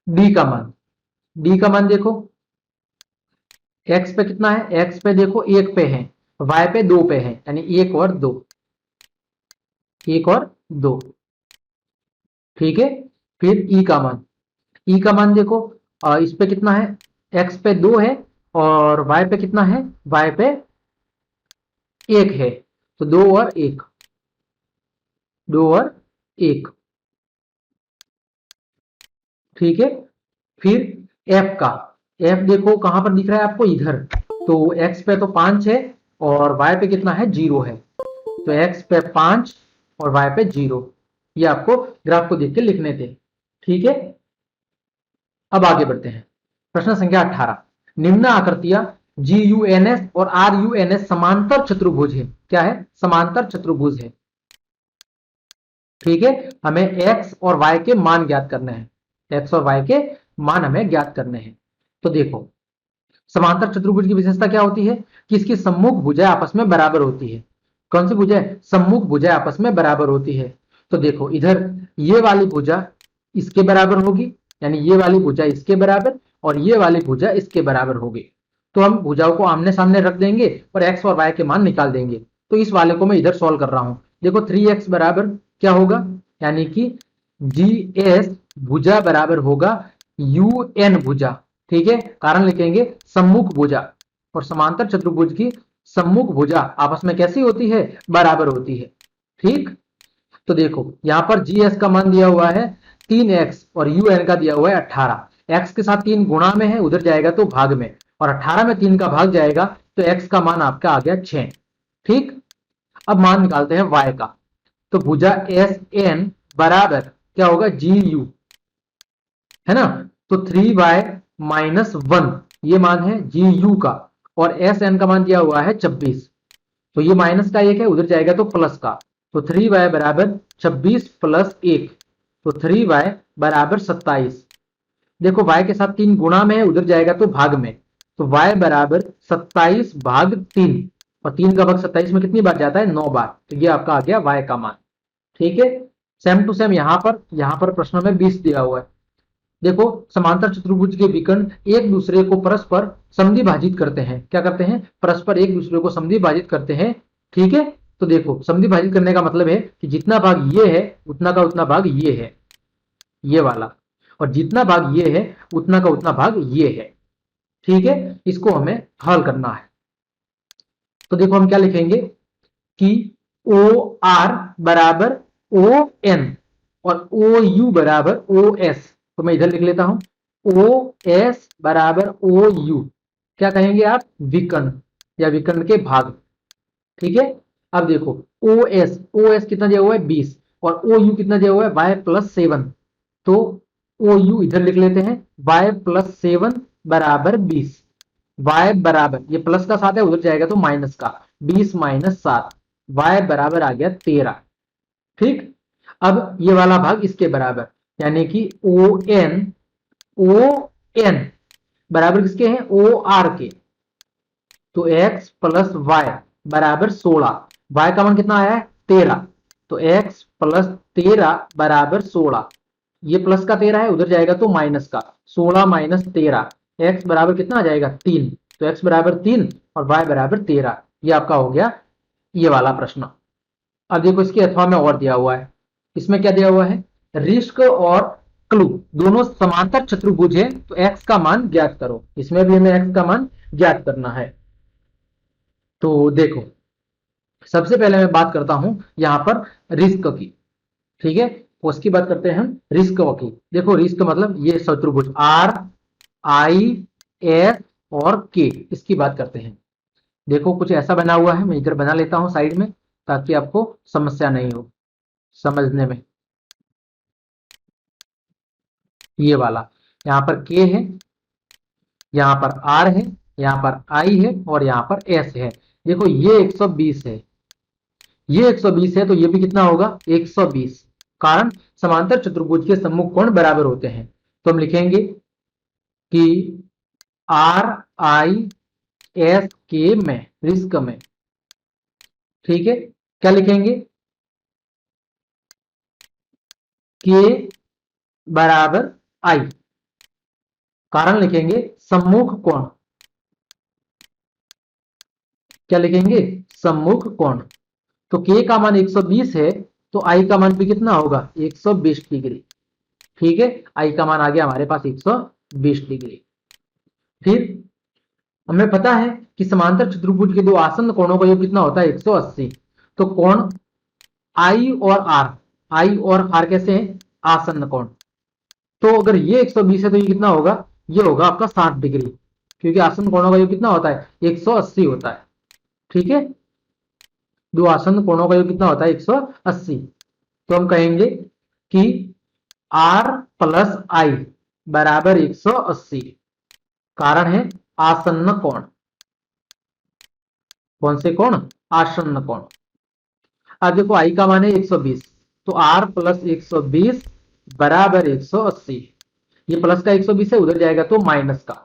d का मान देखो, x पे कितना है, x पे देखो 1 पे है, y पे 2 पे है, यानी 1 और 2, 1 और 2। ठीक है, फिर ई का मान देखो, इस पे कितना है, x पे 2 है और y पे कितना है, y पे 1 है। तो 2 और 1, 2 और 1। ठीक है, फिर f का, f देखो कहां पर दिख रहा है आपको, इधर। तो x पे तो 5 है और y पे कितना है, 0 है। तो x पे 5 और y पे 0। ये आपको ग्राफ को देख के लिखने थे। ठीक है, अब आगे बढ़ते हैं। प्रश्न संख्या 18। निम्न आकृतियां GUNS और RUNS समांतर चतुर्भुज है। क्या है, समांतर चतुर्भुज है। ठीक है, हमें x और y के मान ज्ञात करने हैं, x और y के मान हमें ज्ञात करने हैं। तो देखो समांतर चतुर्भुज की विशेषता क्या होती है कि इसकी सम्मुख भुजाएं आपस में बराबर होती है। कौन सी भुजाएं, सम्मुख भुजाएं आपस में बराबर होती है। तो देखो इधर ये वाली भुजा इसके बराबर होगी, यानी ये वाली भुजा इसके बराबर और ये वाली भुजा इसके बराबर होगी। तो हम भुजाओं को आमने सामने रख देंगे और x और y के मान निकाल देंगे। तो इस वाले को मैं इधर सॉल्व कर रहा हूं। देखो 3x बराबर क्या होगा, यानी कि GS भुजा बराबर होगा UN भुजा। ठीक है, कारण लिखेंगे सम्मुख भुजा, और समांतर चतुर्भुज की सम्मुख भुजा आपस में कैसी होती है, बराबर होती है। ठीक, तो देखो यहां पर GS का मान दिया हुआ है 3x और UN का दिया हुआ है 18। x के साथ 3 गुणा में है, उधर जाएगा तो भाग में, और 18 में 3 का भाग जाएगा तो x का मान आपका आ गया 6। ठीक, अब मान निकालते हैं y का। तो भुजा SN बराबर क्या होगा, GU, है ना। तो 3y माइनस 1 ये मान है GU का, और SN का मान दिया हुआ है 26। तो ये माइनस का 1 है, उधर जाएगा तो प्लस का। तो 3y बराबर 26 प्लस 1, तो 3y बराबर 27। देखो y के साथ 3 गुणा में है, उधर जाएगा तो भाग में। तो y बराबर 27 भाग 3, और 3 का भाग 27 में कितनी बार जाता है, 9 बार। तो ये आपका आ गया y का मान। ठीक है, सेम टू सेम यहां पर प्रश्न में 20 दिया हुआ है। देखो समांतर चतुर्भुज के विकर्ण एक दूसरे को परस्पर समद्विभाजित करते हैं। क्या करते हैं, परस्पर एक दूसरे को समद्विभाजित करते हैं। ठीक है, तो देखो समद्विभाजित करने का मतलब है कि जितना भाग ये है उतना का उतना भाग ये है, ये वाला, और जितना भाग ये है उतना का उतना भाग ये है। ठीक है, इसको हमें हल करना है। तो देखो हम क्या लिखेंगे कि OR बराबर ON और OU बराबर OS। तो मैं इधर लिख लेता हूं, OS बराबर OU, क्या कहेंगे आप, विकर्ण या विकर्ण के भाग। ठीक है, अब देखो OS कितना दिया हुआ है, 20, और OU कितना दिया हुआ है, y प्लस 7। तो OU इधर लिख लेते हैं, y प्लस 7 बराबर 20। y बराबर, ये प्लस का 7 है, उधर जाएगा तो माइनस का, 20 माइनस 7, y बराबर आ गया 13। ठीक, अब ये वाला भाग इसके बराबर, यानी कि ON बराबर किसके हैं, OR के। तो x प्लस वाई बराबर 16, y का मान कितना आया है, 13। तो x प्लस 13 बराबर 16, ये प्लस का 13 है, उधर जाएगा तो माइनस का, 16 माइनस 13, x बराबर कितना आ जाएगा, 3। तो x बराबर 3 और y बराबर 13। ये आपका हो गया ये वाला प्रश्न। अब देखो इसके अथवा में और दिया हुआ है, इसमें क्या दिया हुआ है, रिस्क और क्लू दोनों समांतर चतुर्भुज है तो एक्स का मान ज्ञात करो। इसमें भी हमें एक्स का मान ज्ञात करना है। तो देखो सबसे पहले मैं बात करता हूं यहां पर रिस्क की, ठीक है। उसकी बात करते हैं हम रिस्क की। देखो रिस्क मतलब ये चतुर्भुज आर आई एस और के, इसकी बात करते हैं। देखो कुछ ऐसा बना हुआ है, मैं इधर बना लेता हूं साइड में ताकि आपको समस्या नहीं हो समझने में। ये वाला यहाँ पर के है, यहाँ पर आर है, यहाँ पर आई है और यहाँ पर एस है। देखो ये 120 है, ये 120 है तो ये भी कितना होगा 120। कारण समांतर चतुर्भुज के सम्मुख कोण बराबर होते हैं। तो हम लिखेंगे कि आर आई एस के में रिस्क में, ठीक है। क्या लिखेंगे, के बराबर आई, कारण लिखेंगे सम्मुख कोण। क्या लिखेंगे, सम्मुख कोण। तो के का मान 120 है तो आई का मान भी कितना होगा 120 डिग्री, ठीक है। आई का मान आ गया हमारे पास 120 डिग्री। फिर हमें पता है कि समांतर चतुर्भुज के दो आसन्न कोणों का योग कितना होता है 180। तो कोण आई और आर, आई और आर कैसे हैं आसन्न कोण। तो अगर ये 120 है तो ये कितना होगा, ये होगा आपका 60 डिग्री, क्योंकि आसन्न कोणों का योग कितना होता है 180 होता है, ठीक है। दो आसन्न कोणों का योग कितना होता है 180। तो हम कहेंगे कि आर प्लस आई बराबर 180, कारण है आसन्न कोण। कौन से कोण, आसन्न कोण। अब देखो आई का मान है 120, तो आर प्लस 120 बराबर 180। ये प्लस का 120 है, उधर जाएगा तो माइनस का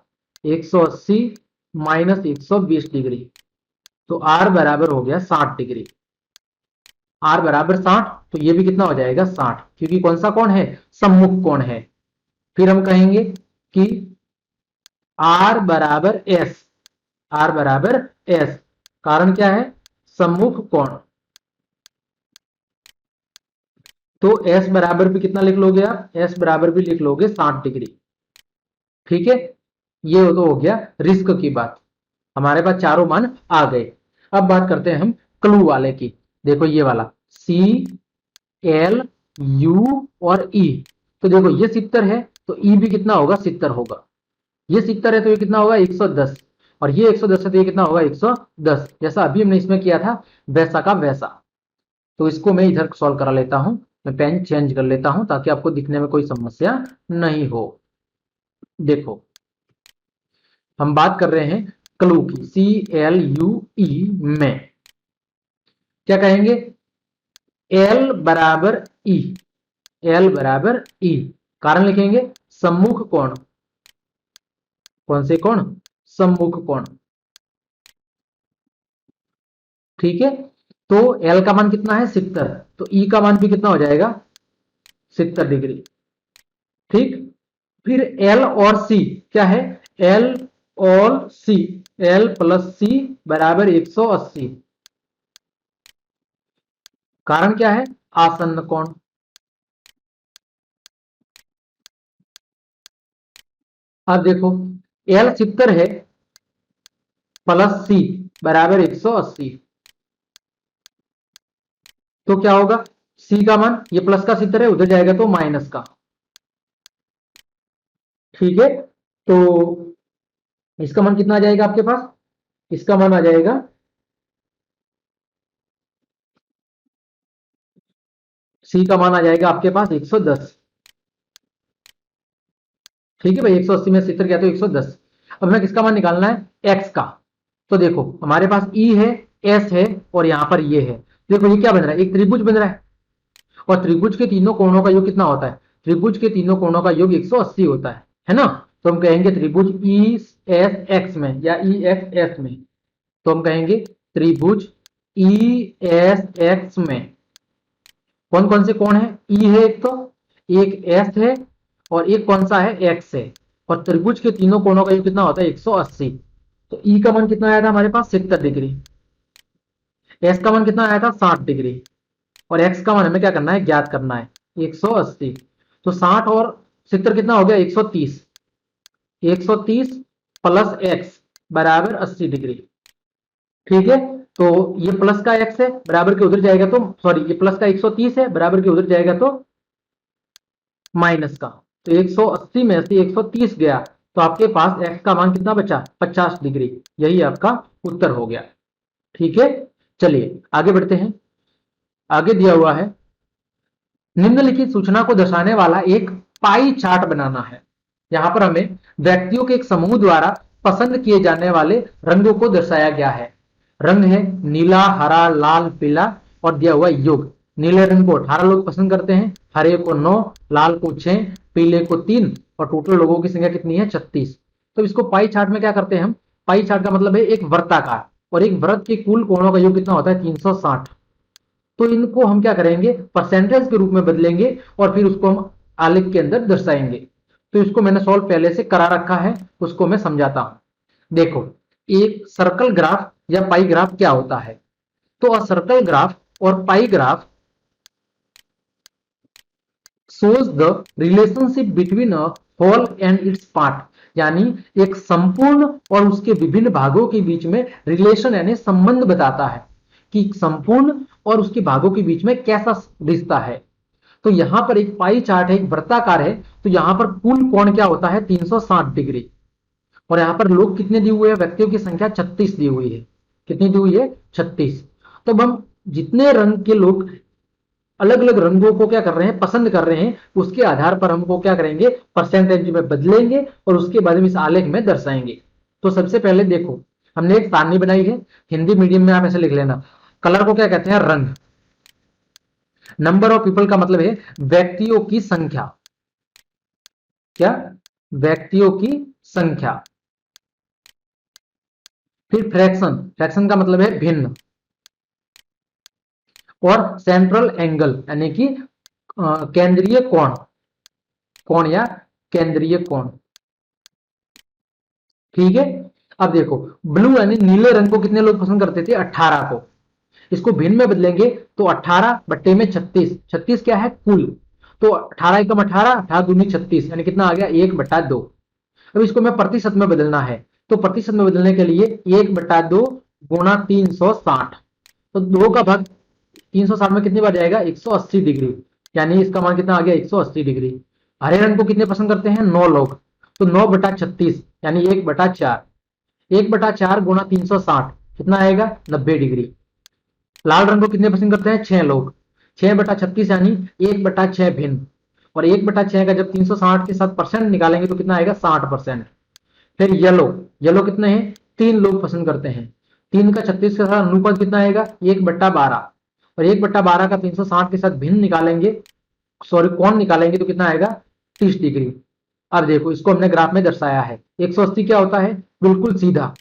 180 माइनस 120 डिग्री, तो आर बराबर हो गया 60 डिग्री। आर बराबर 60, तो ये भी कितना हो जाएगा 60, क्योंकि कौन सा कोण है सम्मुख कोण है। फिर हम कहेंगे कि आर बराबर एस, आर बराबर एस, कारण क्या है सम्मुख कोण। तो एस बराबर भी कितना लिख लोगे आप, एस बराबर भी लिख लोगे 60 डिग्री, ठीक है। ये तो हो गया रिस्क की बात, हमारे पास चारों मान आ गए। अब बात करते हैं हम क्लू वाले की। देखो ये वाला सी एल यू और ई, तो देखो ये 70 है तो ई भी कितना होगा 70 होगा। ये 70 है तो ये कितना होगा 110, और ये 110 है तो ये कितना होगा 110, जैसा अभी हमने इसमें किया था वैसा का वैसा। तो इसको मैं इधर सॉल्व करा लेता हूं, मैं पेन चेंज कर लेता हूं ताकि आपको दिखने में कोई समस्या नहीं हो। देखो हम बात कर रहे हैं क्लू की, सी एल यू ई में क्या कहेंगे, एल बराबर ई, एल बराबर ई, कारण लिखेंगे सम्मुख कोण। कौन से कोण, सम्मुख कोण, ठीक है। तो एल का मान कितना है 70, तो ई का मान भी कितना हो जाएगा 70 डिग्री, ठीक। फिर एल और सी क्या है, एल और सी, एल प्लस सी बराबर 180, कारण क्या है आसन्न कोण। अब देखो एल 70 है प्लस सी बराबर 180, तो क्या होगा सी का मान, ये प्लस का 70 है उधर जाएगा तो माइनस का, ठीक है। तो इसका मान कितना आ जाएगा आपके पास, इसका मान आ जाएगा सी का मान आ जाएगा आपके पास 110, ठीक है भाई। 180 में 70 गया तो 110। अब हमें किसका मान निकालना है एक्स का। तो देखो हमारे पास ई है, एस है और यहां पर ये है। देखो ये क्या बन रहा है, एक त्रिभुज बन रहा है, और त्रिभुज के तीनों कोणों का योग कितना होता है, त्रिभुज के तीनों कोणों का योग 180 होता है ना। तो हम कहेंगे त्रिभुज ई एस एक्स में या ई एक्स एस में, तो हम कहेंगे त्रिभुज ई एस एक्स में कौन कौन से कोण है, ई है एक, तो एक एस है और एक कौन सा है एक्स है, और त्रिभुज के तीनों कोणों का योग कितना होता है 180। तो ई का मान कितना आया था हमारे पास 70 डिग्री, एस का मान कितना आया था 60 डिग्री, और x का मान हमें क्या करना है, ज्ञात करना है 180। तो 60 और 70 कितना हो गया, 130। 130 प्लस x बराबर 80 डिग्री। ठीक है, तो ये प्लस का x है बराबर के उधर जाएगा तो सॉरी, ये प्लस का 130 है बराबर के उधर जाएगा तो माइनस का। तो 180 में से 130 गया तो आपके पास x का मान कितना बचा, 50 डिग्री। यही आपका उत्तर हो गया। ठीक है, चलिए आगे बढ़ते हैं। आगे दिया हुआ है निम्नलिखित सूचना को दर्शाने वाला एक पाई चार्ट बनाना है। यहां पर हमें व्यक्तियों के एक समूह द्वारा पसंद किए जाने वाले रंगों को दर्शाया गया है। रंग है नीला, हरा, लाल, पीला और दिया हुआ योग। नीले रंग को 18 लोग पसंद करते हैं, हरे को 9, लाल को 6, पीले को 3 और टोटल लोगों की संख्या कितनी है, 36। तो इसको पाई चार्ट में क्या करते हैं हम, पाई चार्ट का मतलब है एक वृत्ताकार, और एक वृत्त के कुल कोणों का योग कितना होता है, 360। तो इनको हम क्या करेंगे, परसेंटेज के रूप में बदलेंगे और फिर उसको हम आलेख के अंदर दर्शाएंगे। तो इसको मैंने सॉल्व पहले से करा रखा है, उसको मैं समझाता हूं। देखो, एक सर्कल ग्राफ या पाई ग्राफ क्या होता है। तो अ सर्कल ग्राफ और पाई graph shows the relationship between a whole and its part, यानी एक संपूर्ण और उसके विभिन्न भागों के बीच में रिलेशन यानी संबंध बताता है कि संपूर्ण और उसके भागों के बीच में कैसा रिश्ता है। तो यहां पर एक पाई चार्ट है, एक वृत्ताकार है, तो यहां पर कुल कोण क्या होता है, 360 डिग्री। और यहां पर लोग कितने दिए हुए हैं, व्यक्तियों की संख्या 36 दी हुई है। कितनी दी हुई है, 36। तो अब हम जितने रंग के लोग अलग अलग रंगों को क्या कर रहे हैं, पसंद कर रहे हैं, उसके आधार पर हमको क्या करेंगे, परसेंटेज में बदलेंगे और उसके बाद हम इस आलेख में दर्शाएंगे। तो सबसे पहले देखो, हमने एक सारणी बनाई है, हिंदी मीडियम में आप ऐसे लिख लेना। कलर को क्या कहते हैं, रंग। नंबर ऑफ पीपल का मतलब है व्यक्तियों की संख्या। क्या, व्यक्तियों की संख्या। फिर फ्रैक्शन, फ्रैक्शन का मतलब है भिन्न। और सेंट्रल एंगल यानी कि केंद्रीय कोण, कोण या केंद्रीय कोण। ठीक है, अब देखो ब्लू यानी नीले रंग को कितने लोग पसंद करते थे, 18 को। इसको भिन्न में बदलेंगे तो 18 बट्टे में 36, 36 क्या है, कुल। तो 18 एकम 18, 18 दूनी 36, यानी कितना आ गया, 1/2। अब इसको मैं प्रतिशत में बदलना है, तो प्रतिशत में बदलने के लिए 1/2 गुणा 360। तो 2 का भाग 360 में कितनी बार जाएगा, 180 डिग्री। यानी इसका मान कितना आ गया, 180 डिग्री। हरे रंग को कितने पसंद करते हैं, 9 लोग। तो 9/36 यानी 1/4। 1/4 गुणा 360 कितना आएगा, 90 डिग्री। लाल रंग को कितने पसंद करते हैं, 6 लोग। 6/36 यानी 1/6 भिन्न। और 1/6 का जब 360 के साथ परसेंट निकालेंगे तो कितना आएगा, 60%। फिर येलो, येलो कितने हैं, 3 लोग पसंद करते हैं। 3 का 36 के साथ अनुपात कितना आएगा, 1/12। और 1/12 का 360 के साथ भिन्न निकालेंगे, सॉरी कोण निकालेंगे तो कितना आएगा, 30 डिग्री। अब देखो इसको हमने ग्राफ में दर्शाया है। 180 क्या होता है, बिल्कुल सीधा।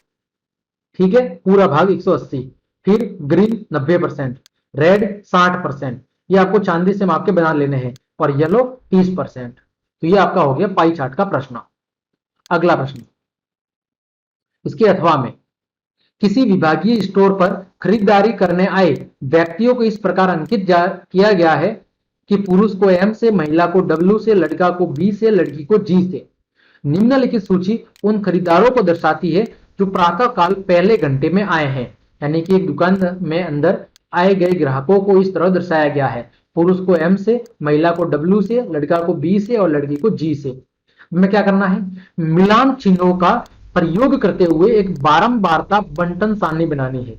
ठीक है, पूरा भाग 180। फिर ग्रीन 90%, रेड 60%, ये आपको चांदी से माप के बना लेने हैं। और येलो 30%। तो ये आपका हो गया पाई चार्ट का प्रश्न। अगला प्रश्न, इसके अथवा में किसी विभागीय स्टोर पर खरीदारी करने आए व्यक्तियों को इस प्रकार अंकित किया गया है कि पुरुष को एम से, महिला को डब्ल्यू से, लड़का को बी से, लड़की को जी से। निम्नलिखित सूची उन खरीदारों को दर्शाती है जो प्रातः काल पहले घंटे में आए हैं। यानी कि एक दुकान में अंदर आए गए ग्राहकों को इस तरह दर्शाया गया है, पुरुष को एम से, महिला को डब्ल्यू से, लड़का को बी से और लड़की को जी से। हमें क्या करना है, मिलान चिन्हों का प्रयोग करते हुए एक बारंबारता बंटन सारणी बनानी है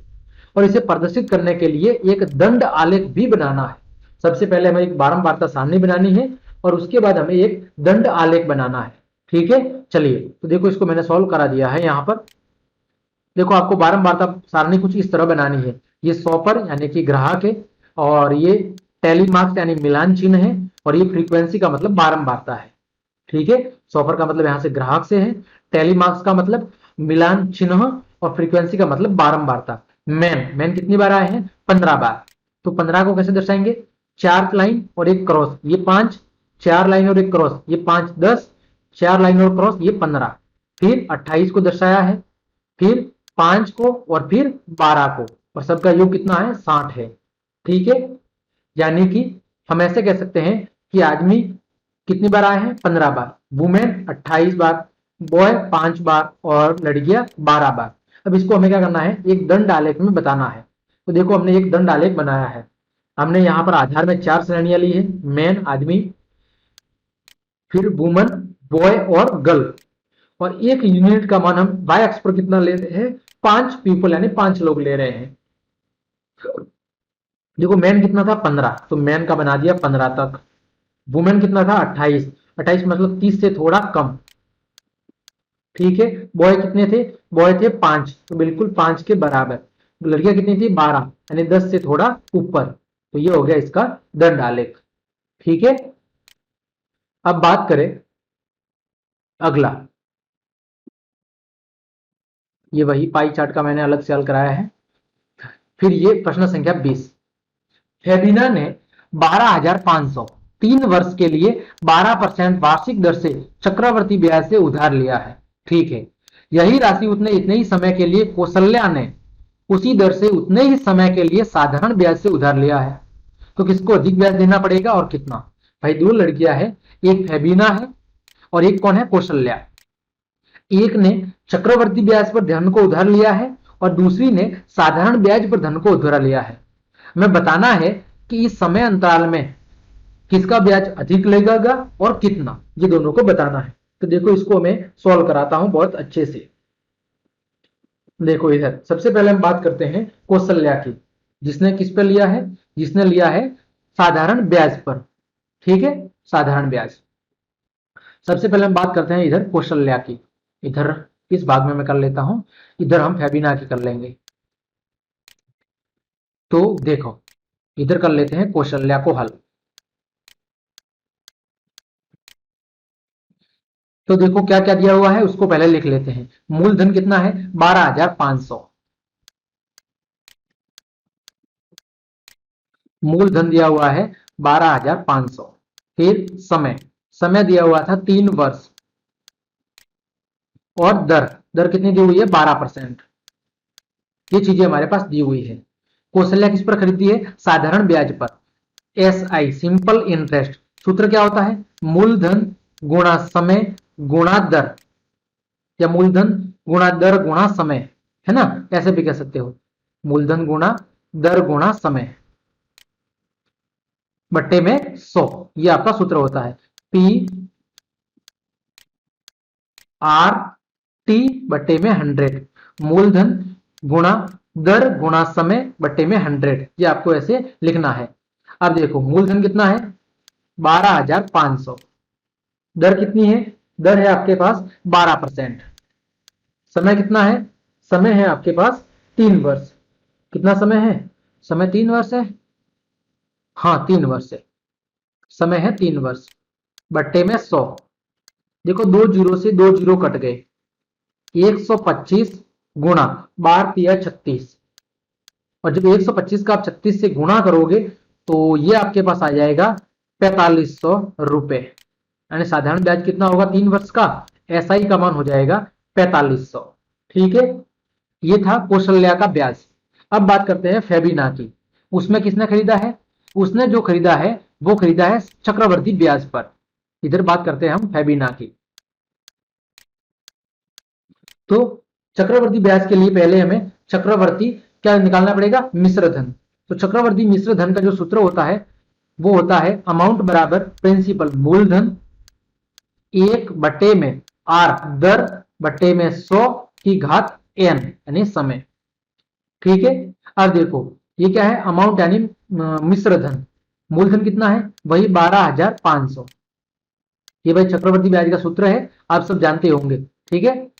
और इसे प्रदर्शित करने के लिए एक दंड आलेख भी बनाना है। सबसे पहले हमें एक बारंबारता सारणी बनानी है और उसके बाद हमें एक दंड आलेख बनाना है। ठीक है, चलिए तो देखो इसको मैंने सॉल्व करा दिया है। यहां पर देखो आपको बारंबारता सारणी कुछ इस तरह बनानी है। ये शॉपर यानी कि ग्राहक है, और ये टेलीमार्क्स यानी मिलान चिन्ह है, और ये फ्रीक्वेंसी का मतलब बारंबारता है। ठीक है, शॉपर का मतलब यहां से ग्राहक से है, टेलीमार्क्स का मतलब मिलान चिन्ह, और फ्रीक्वेंसी का मतलब बारंबारता। मैन, मैन कितनी बार आए हैं, 15 बार। तो 15 को कैसे दर्शाएंगे, 4 लाइन और एक क्रॉस, ये 5, 4 लाइन और एक क्रॉस, ये 5, 10, 4 लाइन और क्रॉस, ये 15। फिर 28 को दर्शाया है, फिर 5 को और फिर 12 को, और सबका योग कितना है, 60 है। ठीक है, यानी कि हम ऐसे कह सकते हैं कि आदमी कितनी बार आए हैं, 15 बार, वुमेन 28 बार, बॉय 5 बार और लड़कियां 12 बार। अब इसको हमें क्या करना है, एक दंड आलेख में बताना है। तो देखो हमने एक दंड आलेख बनाया है। हमने यहाँ पर आधार में 4 श्रेणियां ली है, मैन आदमी, फिर वुमन, बॉय और गर्ल, और एक यूनिट का मान हम वाई एक्स पर कितना ले रहे हैं, 5 पीपल यानी 5 लोग ले रहे हैं। देखो मैन कितना था 15, तो मैन का बना दिया 15 तक। वुमेन कितना था 28, 28 मतलब 30 से थोड़ा कम। ठीक है, बॉय कितने थे, बॉय थे 5, तो बिल्कुल 5 के बराबर। लड़कियां कितनी थी 12, यानी 10 से थोड़ा ऊपर। तो ये हो गया इसका दंड आलेख। ठीक है, अब बात करें अगला। ये वही पाई चार्ट का मैंने अलग से हल कराया है। फिर ये प्रश्न संख्या 20। फेबिना ने 12,500 3 वर्ष के लिए 12% वार्षिक दर से चक्रवर्ती ब्याज से उधार लिया है। ठीक है, यही राशि उतने इतने ही समय के लिए कौशल्या ने उसी दर से उतने ही समय के लिए साधारण ब्याज से उधार लिया है। तो किसको अधिक ब्याज देना पड़ेगा और कितना? भाई दो लड़कियां हैं, एक फेबिना है और एक कौन है, कौशल्या। एक ने चक्रवर्ती ब्याज पर धन को उधार लिया है और दूसरी ने साधारण ब्याज पर धन को उधार लिया है। हमें बताना है कि इस समय अंतराल में किसका ब्याज अधिक लगेगा और कितना, ये दोनों को बताना है। तो देखो इसको मैं सॉल्व कराता हूं बहुत अच्छे से। देखो इधर सबसे पहले हम बात करते हैं कौशल्या की, जिसने किस पर लिया है, जिसने लिया है साधारण ब्याज पर। ठीक है, साधारण ब्याज। सबसे पहले हम बात करते हैं इधर कौशल्या की। इधर इस भाग में मैं कर लेता हूं, इधर हम फेबिना की कर लेंगे। तो देखो इधर कर लेते हैं कौशल्या को हल। तो देखो क्या क्या दिया हुआ है उसको पहले लिख लेते हैं। मूलधन कितना है 12,500, मूलधन दिया हुआ है 12,500। फिर समय, समय दिया हुआ था 3 वर्ष, और दर, दर कितनी दी हुई है 12%। ये चीजें हमारे पास दी हुई है। कौशल्या किस पर खरीदी है, साधारण ब्याज पर, एस आई सिंपल इंटरेस्ट। सूत्र क्या होता है, मूलधन गुणा समय गुणा दर, या मूलधन गुणा दर गुणा समय, है ना, ऐसे भी कह सकते हो। मूलधन गुणा दर गुणा समय बट्टे में 100, ये आपका सूत्र होता है। पी आर टी बट्टे में 100, मूलधन गुणा दर गुणा समय बट्टे में 100, ये आपको ऐसे लिखना है। अब देखो मूलधन कितना है 12,500, दर कितनी है, दर है आपके पास 12%, समय कितना है, समय है आपके पास 3 वर्ष। कितना समय है, समय 3 वर्ष है, हाँ 3 वर्ष है, समय है 3 वर्ष, बट्टे में 100। देखो दो जीरो से दो जीरो कट गए, 125 गुणा 12×36, और जब 125 का आप 36 से गुणा करोगे तो ये आपके पास आ जाएगा 4500 रुपए। यानी साधारण ब्याज कितना होगा 3 वर्ष का, एसआई का मान हो जाएगा 4500। ठीक है, ये था कौशल्या का ब्याज। अब बात करते हैं फेबिना की। उसमें किसने खरीदा है, उसने जो खरीदा है वो खरीदा है चक्रवर्ती ब्याज पर। इधर बात करते हैं हम फेबिना की। तो चक्रवर्ती ब्याज के लिए पहले हमें चक्रवर्ती क्या निकालना पड़ेगा, मिश्र धन। तो चक्रवर्ती मिश्र धन का जो सूत्र होता है वो होता है अमाउंट बराबर प्रिंसिपल मूलधन 1/में आर दर बट्टे में 100 की घात एन यानी समय। ठीक है, अब देखो ये क्या है, अमाउंट यानी मिश्र धन। मूलधन कितना है, वही 12,500। ये भाई चक्रवर्ती ब्याज का सूत्र है, आप सब जानते होंगे। ठीक है,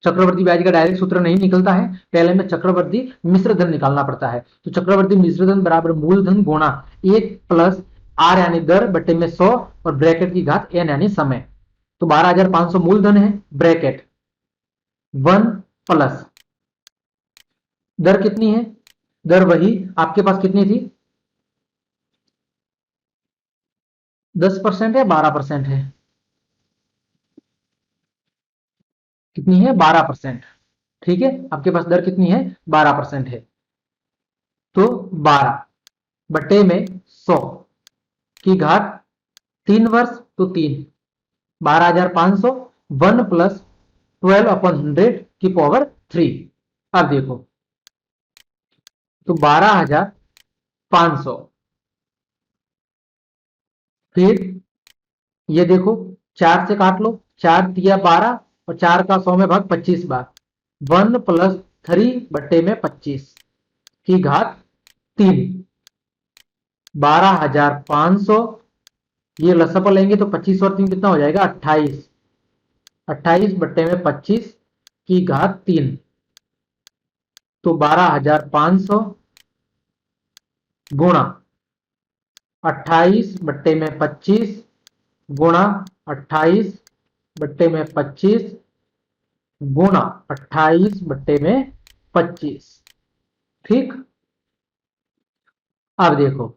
चक्रवर्ती ब्याज का डायरेक्ट सूत्र नहीं निकलता है, पहले में चक्रवर्ती मिश्र धन निकालना पड़ता है। तो चक्रवर्ती मिश्र धन बराबर मूलधन गुणा 1 प्लस आर यानी दर बट्टे में 100 और ब्रैकेट की घात एन यानी समय। तो 12,500 मूलधन है, ब्रैकेट 1 प्लस दर कितनी है, दर वही आपके पास कितनी थी 10% है 12% है, कितनी है 12%। ठीक है, आपके पास दर कितनी है 12% है। तो 12 बटे में 100 की घात 3 वर्ष तो 3, 12,500 1 प्लस 12/100 की पावर 3। अब देखो तो 12,500, फिर ये देखो 4 से काट लो, 4 तिया 12 और 4 का 100 में भाग 25 बार, 1 प्लस 3 बट्टे में 25 की घात 3, 12,500, ये लसअप लेंगे तो 25 और 3 कितना हो जाएगा 28, 28 बट्टे में 25 की घात 3, तो 12,500 गुणा 28 बट्टे में 25 गुणा 28 बट्टे में 25 गुणा 28 बट्टे में 25। ठीक, अब देखो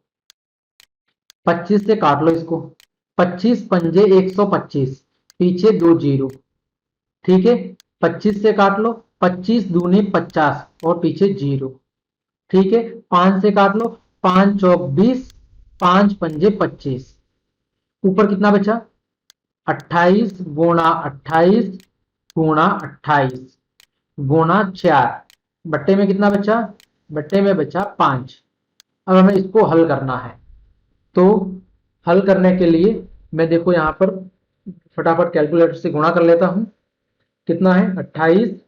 25 से काट लो इसको, 25 पंजे 125, पीछे 2 जीरो, ठीक है। 25 से काट लो, 25 दूनी 50 और पीछे जीरो, ठीक है। 5 से काट लो, 5 चौक 20, 5 पंजे 25, ऊपर कितना बचा 28 गुणा 28 गुणा 28 गुणा 4 बट्टे में कितना बचा, बट्टे में बचा 5। अब हमें इसको हल करना है, तो हल करने के लिए मैं देखो यहां पर फटाफट कैलकुलेटर से गुणा कर लेता हूं। कितना है 28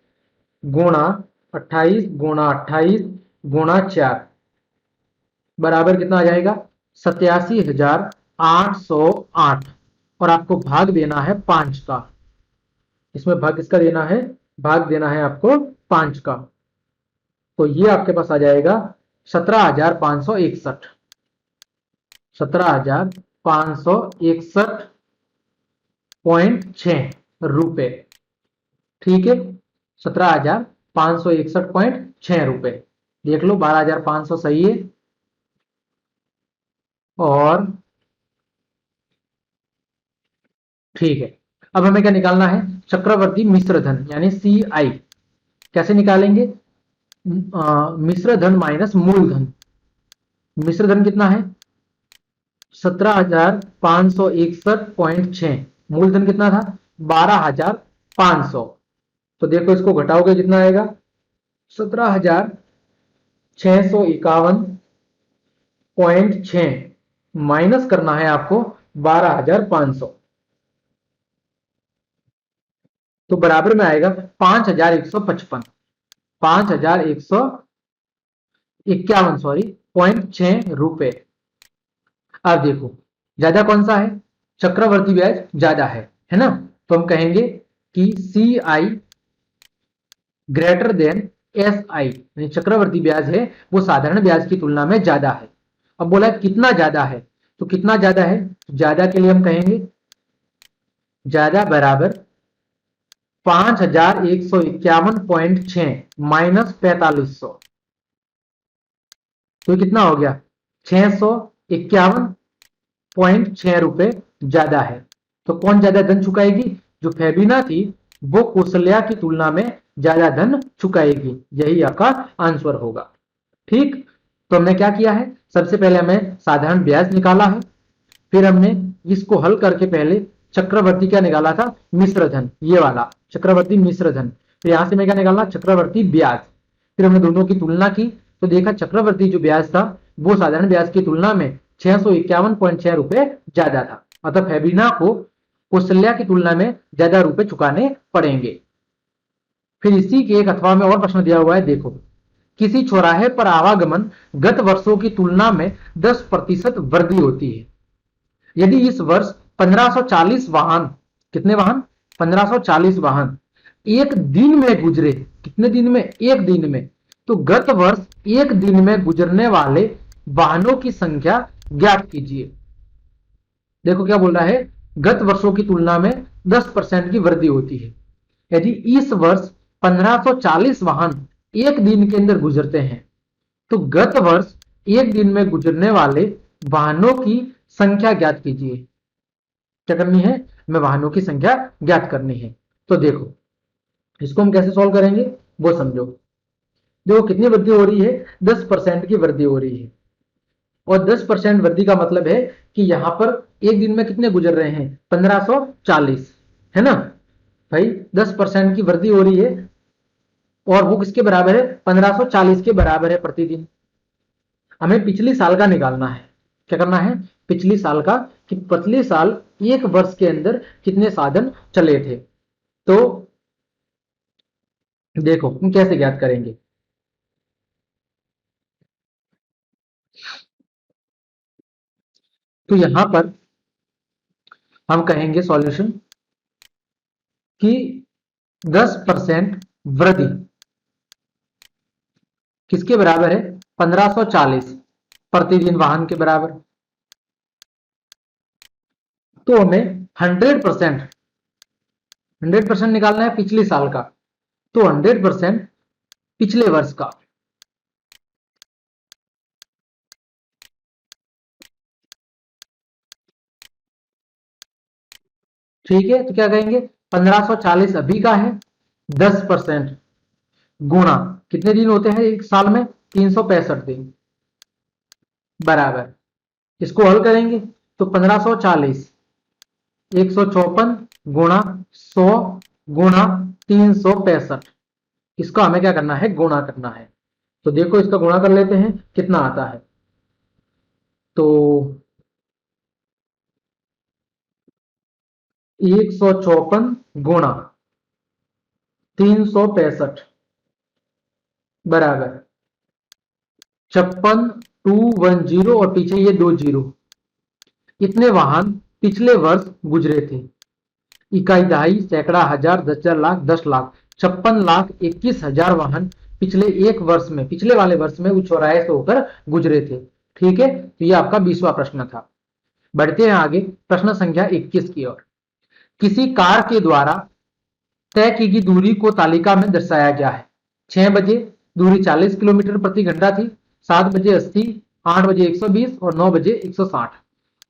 गुणा 28 गुणा 28 गुणा 4 बराबर कितना आ जाएगा 87,808, और आपको भाग देना है 5 का। इसमें भाग किसका देना है, भाग देना है आपको 5 का। तो ये आपके पास आ जाएगा 17,561, 17,561.6 रुपए, ठीक है। 17,561.6 रुपए, देख लो 12,500 सही है। और ठीक है, अब हमें क्या निकालना है, चक्रवर्ती मिश्र धन यानी CI। कैसे निकालेंगे, मिश्र धन माइनस मूलधन। मिश्र धन कितना है 17,561.6, मूलधन कितना था 12,500। तो देखो इसको घटाओगे कितना आएगा 17,651.6 माइनस करना है आपको 12,500, तो बराबर में आएगा 5,155, 5,151 सॉरी 0.6 रुपए। अब देखो ज्यादा कौन सा है, चक्रवर्ती ब्याज ज्यादा है ना। तो हम कहेंगे कि CI ग्रेटर देन SI, यानी चक्रवर्ती ब्याज है वो साधारण ब्याज की तुलना में ज्यादा है। अब बोला कितना ज्यादा है, तो कितना ज्यादा है, ज्यादा के लिए हम कहेंगे ज्यादा बराबर 5,151.6 माइनस 4,500, तो कितना हो गया 651.6 रुपए ज्यादा है। तो कौन ज्यादा धन चुकाएगी, जो फेबिना थी वो कौशल्या की तुलना में ज्यादा धन चुकाएगी, यही आपका आंसर होगा। ठीक, तो हमने क्या किया है, सबसे पहले हमें साधारण ब्याज निकाला है, फिर हमने इसको हल करके पहले चक्रवर्ती क्या निकाला था, मिश्र धन, ये वाला चक्रवर्ती मिश्र धन। फिर यहां से मैं क्या निकालना, चक्रवर्ती ब्याज। फिर हमने दोनों की तुलना की तो देखा चक्रवर्ती जो ब्याज था वो साधारण ब्याज की तुलना में 651.6 रुपए ज्यादा था, अतः फेबिना को कौशल्या की तुलना में ज्यादा रुपए चुकाने पड़ेंगे। फिर इसी के एक अथवा में और प्रश्न दिया हुआ है, देखो किसी चौराहे पर आवागमन गत वर्षों की तुलना में 10% वृद्धि होती है। यदि इस वर्ष 1540 वाहन, कितने वाहन 1540 वाहन एक दिन में गुजरे, कितने दिन में, एक दिन में, तो गत वर्ष एक दिन में गुजरने वाले वाहनों की संख्या ज्ञात कीजिए। देखो क्या बोल रहा है, गत वर्षों की तुलना में 10% की वृद्धि होती है। यदि इस वर्ष 1540 वाहन एक दिन के अंदर गुजरते हैं तो गत वर्ष एक दिन में गुजरने वाले वाहनों की संख्या ज्ञात कीजिए। क्या करनी है, हमें वाहनों की संख्या ज्ञात करनी है। तो देखो इसको हम कैसे सॉल्व करेंगे वो समझो। देखो कितनी वृद्धि हो रही है, 10% की वृद्धि हो रही है। और 10% वृद्धि का मतलब है कि यहां पर एक दिन में कितने गुजर रहे हैं, 1540, है ना भाई। 10% की वृद्धि हो रही है और वो किसके बराबर है, 1540 के बराबर है प्रतिदिन। हमें पिछली साल का निकालना है। क्या करना है, पिछली साल का, कि पिछले साल एक वर्ष के अंदर कितने साधन चले थे। तो देखो हम कैसे ज्ञात करेंगे। तो यहां पर हम कहेंगे सॉल्यूशन कि 10% वृद्धि किसके बराबर है, 1540 प्रतिदिन वाहन के बराबर। तो हमें 100% निकालना है पिछले साल का। तो 100% पिछले वर्ष का। ठीक है, तो क्या कहेंगे, 1540 अभी का है, 10% गुणा कितने दिन होते हैं एक साल में, 365 दिन, बराबर। इसको हल करेंगे तो 1540 154 गुणा 100 गुणा 365, इसका हमें क्या करना है, गुणा करना है। तो देखो इसका गुणा कर लेते हैं कितना आता है। तो 154 गुणा 365 बराबर 56,210 और पीछे ये 20, इतने वाहन पिछले वर्ष गुजरे थे। इकाई, दहाई, सैकड़ा, हजार, 10,000, लाख, 10 लाख, 56,21,000 वाहन पिछले एक वर्ष में, पिछले वाले वर्ष में उस चौराहे से होकर गुजरे थे। ठीक है, तो ये आपका 20वां प्रश्न था। बढ़ते हैं आगे प्रश्न संख्या 21 की ओर। किसी कार के द्वारा तय की गई दूरी को तालिका में दर्शाया गया है। 6 बजे दूरी 40 किलोमीटर प्रति घंटा थी, 7 बजे 80, 8 बजे 120 और 9 बजे 160।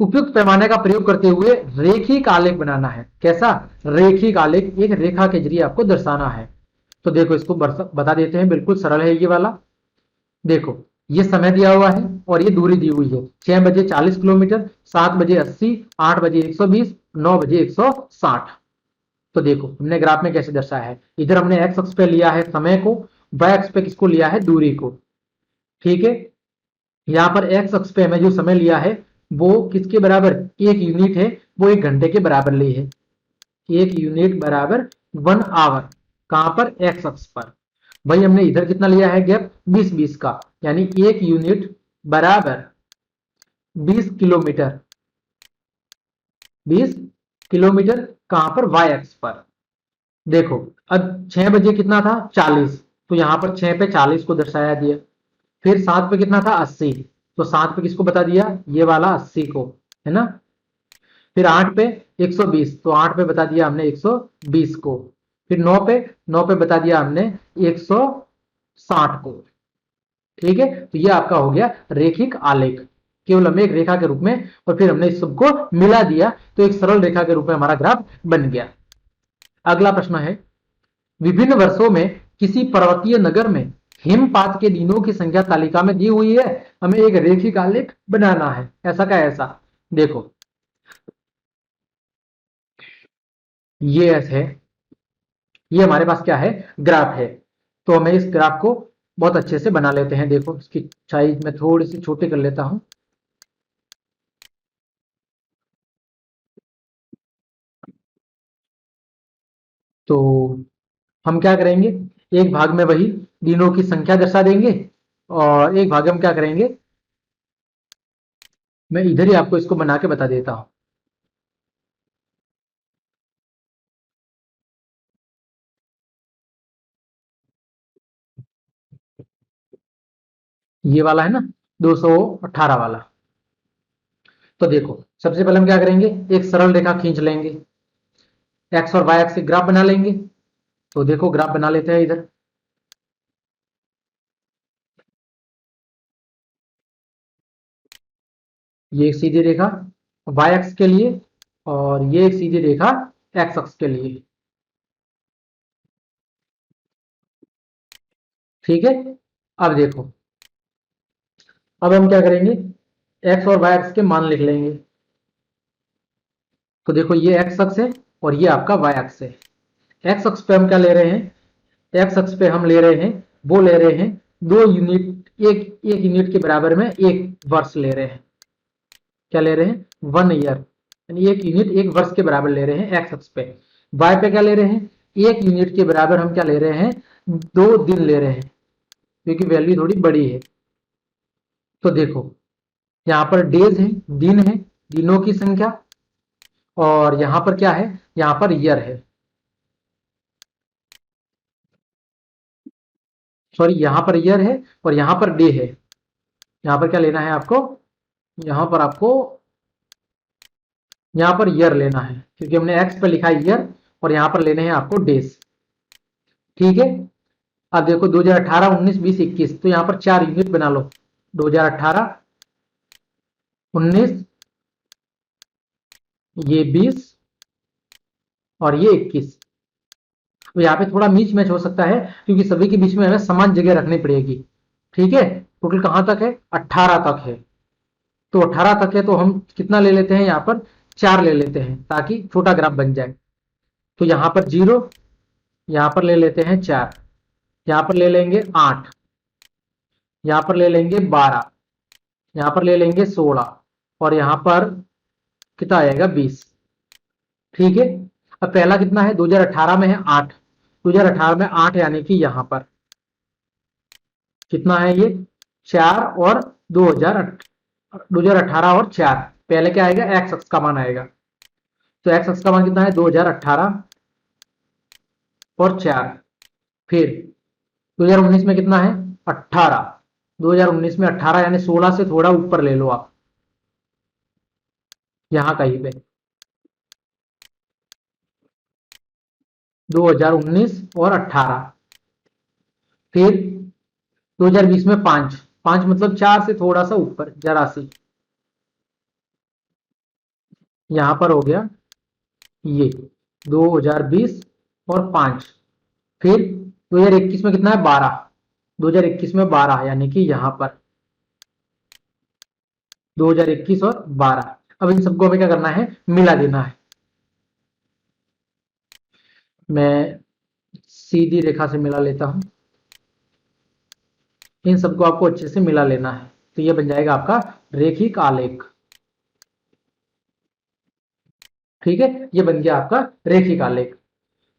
उपयुक्त पैमाने का प्रयोग करते हुए रेखिक आलेख बनाना है। कैसा, रेखिक आलेख, एक रेखा के जरिए आपको दर्शाना है। तो देखो इसको बता देते हैं, बिल्कुल सरल है ये वाला। देखो ये समय दिया हुआ है और ये दूरी दी हुई है, 6 बजे 40 किलोमीटर, 7 बजे 80, 8 बजे 120, 9 बजे 160। तो देखो हमने ग्राफ में कैसे दर्शाया है, इधर हमने एक्स अक्ष पे लिया है समय को, वाई अक्ष पे किसको लिया है, दूरी को। ठीक है, यहाँ पर एक्स अक्ष पे हमें जो समय लिया है वो किसके बराबर, एक यूनिट है, वो 1 घंटे के बराबर ली है। 1 यूनिट बराबर 1 आवर, कहां पर, एक्स अक्ष पर। भाई हमने इधर कितना लिया है गैप, 20-20 का, यानी 1 यूनिट बराबर 20 किलोमीटर। 20 किलोमीटर कहां पर, वाई अक्ष पर। देखो अब 6 बजे कितना था, 40, तो यहां पर 6 पे 40 को दर्शाया दिया। फिर 7 पे कितना था, 80, तो 7 पे किसको बता दिया, ये वाला 80 को, है ना। फिर 8 पे 120, तो 8 पे बता दिया हमने 120 को। फिर 9 पे बता दिया हमने 160 को। ठीक है, तो ये आपका हो गया रेखिक आलेख, केवल हमें एक रेखा के रूप में, और फिर हमने इस सबको मिला दिया तो एक सरल रेखा के रूप में हमारा ग्राफ बन गया। अगला प्रश्न है, विभिन्न वर्षों में किसी पर्वतीय नगर में हिमपात के दिनों की संख्या तालिका में दी हुई है, हमें एक रेखिक आलेख बनाना है। ऐसा का ऐसा, देखो ये ऐसे है, ये हमारे पास क्या है, ग्राफ है। तो हमें इस ग्राफ को बहुत अच्छे से बना लेते हैं। देखो इसकी साइज में थोड़ी सी छोटी कर लेता हूं। तो हम क्या करेंगे, एक भाग में वही दिनों की संख्या दर्शा देंगे, और एक भाग में हम क्या करेंगे, मैं इधर ही आपको इसको बना के बता देता हूं। ये वाला है ना, 218 वाला। तो देखो सबसे पहले हम क्या करेंगे, एक सरल रेखा खींच लेंगे, एक्स और वाई एक्स ग्राफ बना लेंगे। तो देखो ग्राफ बना लेते हैं इधर। ये एक सीधी रेखा वाई एक्स के लिए, और ये एक सीधी रेखा एक्स अक्ष के लिए। ठीक है, अब देखो, अब हम क्या करेंगे, एक्स और वाई अक्ष के मान लिख लेंगे। तो देखो ये एक्स अक्ष है और ये आपका वाई अक्ष है। एक्स अक्ष पे हम क्या ले रहे हैं, एक्स अक्ष पे हम ले रहे हैं, वो ले रहे हैं 2 यूनिट, एक यूनिट के बराबर में 1 वर्ष ले रहे हैं। क्या ले रहे हैं, 1 ईयर, यानी 1 यूनिट 1 वर्ष के बराबर ले रहे हैं एक्स अक्ष पे। वाई पे क्या ले रहे हैं, 1 यूनिट के बराबर हम क्या ले रहे हैं, 2 दिन ले रहे हैं, क्योंकि वैल्यू थोड़ी बड़ी है। तो देखो यहाँ पर डेज है, दिन है, दिनों की संख्या, और यहां पर क्या है, यहां पर ईयर है, सॉरी यहां पर ईयर है और यहां पर डे है। यहां पर क्या लेना है आपको, यहां पर आपको यहां पर ईयर लेना है, क्योंकि हमने एक्स पर लिखा है ईयर, और यहां पर लेने हैं आपको डेज। ठीक है। अब देखो 2018, 19, 20, 21, तो यहां पर 4 यूनिट बना लो, 2018, 19, ये 20 और ये 21। तो यहाँ पे थोड़ा मिस मैच हो सकता है, क्योंकि सभी के बीच में हमें समान जगह रखनी पड़ेगी। ठीक है। टोटल कहां तक है, 18 तक है। तो 18 तक है, तो हम कितना ले लेते हैं, यहाँ पर 4 ले लेते हैं, ताकि छोटा ग्राफ बन जाए। तो यहाँ पर 0, यहाँ पर ले लेते हैं 4, यहाँ पर ले लेंगे 8, यहाँ पर ले लेंगे 12, यहाँ पर ले लेंगे 16, और यहाँ पर कितना आएगा, 20। ठीक है। अब पहला कितना है, 2018 में है 8, 2018 में 8, यानी कि यहाँ पर कितना है, ये 4 और 2018 और 4, पहले क्या आएगा, एक्स अक्ष का मान आएगा। तो एक्स अक्ष का मान कितना है, 2018 और 4। फिर 2019 में कितना है, 18, 2019 में 18, यानी 16 से थोड़ा ऊपर ले लो आप, यहां कहीं पे 2019 और 18। फिर 2020 में 5, 5 मतलब 4 से थोड़ा सा ऊपर, जरा सी, यहां पर हो गया ये 2020 और 5। फिर 2021 में कितना है, 12, 2021 में 12, यानी कि यहां पर 2021 और 12। अब इन सबको हमें क्या करना है, मिला देना है। मैं सीधी रेखा से मिला लेता हूं, इन सबको आपको अच्छे से मिला लेना है। तो ये बन जाएगा आपका रेखिक आलेख। ठीक है, ये बन गया आपका रेखिक आलेख।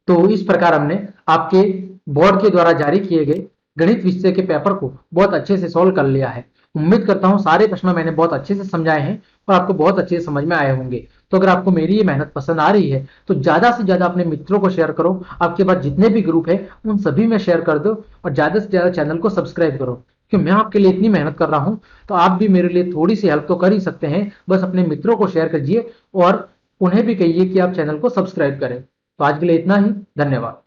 तो इस प्रकार हमने आपके बोर्ड के द्वारा जारी किए गए गणित विषय के पेपर को बहुत अच्छे से सॉल्व कर लिया है। उम्मीद करता हूं सारे प्रश्न मैंने बहुत अच्छे से समझाए हैं और आपको बहुत अच्छे से समझ में आए होंगे। तो अगर आपको मेरी ये मेहनत पसंद आ रही है तो ज्यादा से ज्यादा अपने मित्रों को शेयर करो, आपके पास जितने भी ग्रुप है उन सभी में शेयर कर दो, और ज्यादा से ज्यादा चैनल को सब्सक्राइब करो, क्योंकि मैं आपके लिए इतनी मेहनत कर रहा हूं, तो आप भी मेरे लिए थोड़ी सी हेल्प तो कर ही सकते हैं। बस अपने मित्रों को शेयर कीजिए और उन्हें भी कहिए कि आप चैनल को सब्सक्राइब करें। तो आज के लिए इतना ही, धन्यवाद।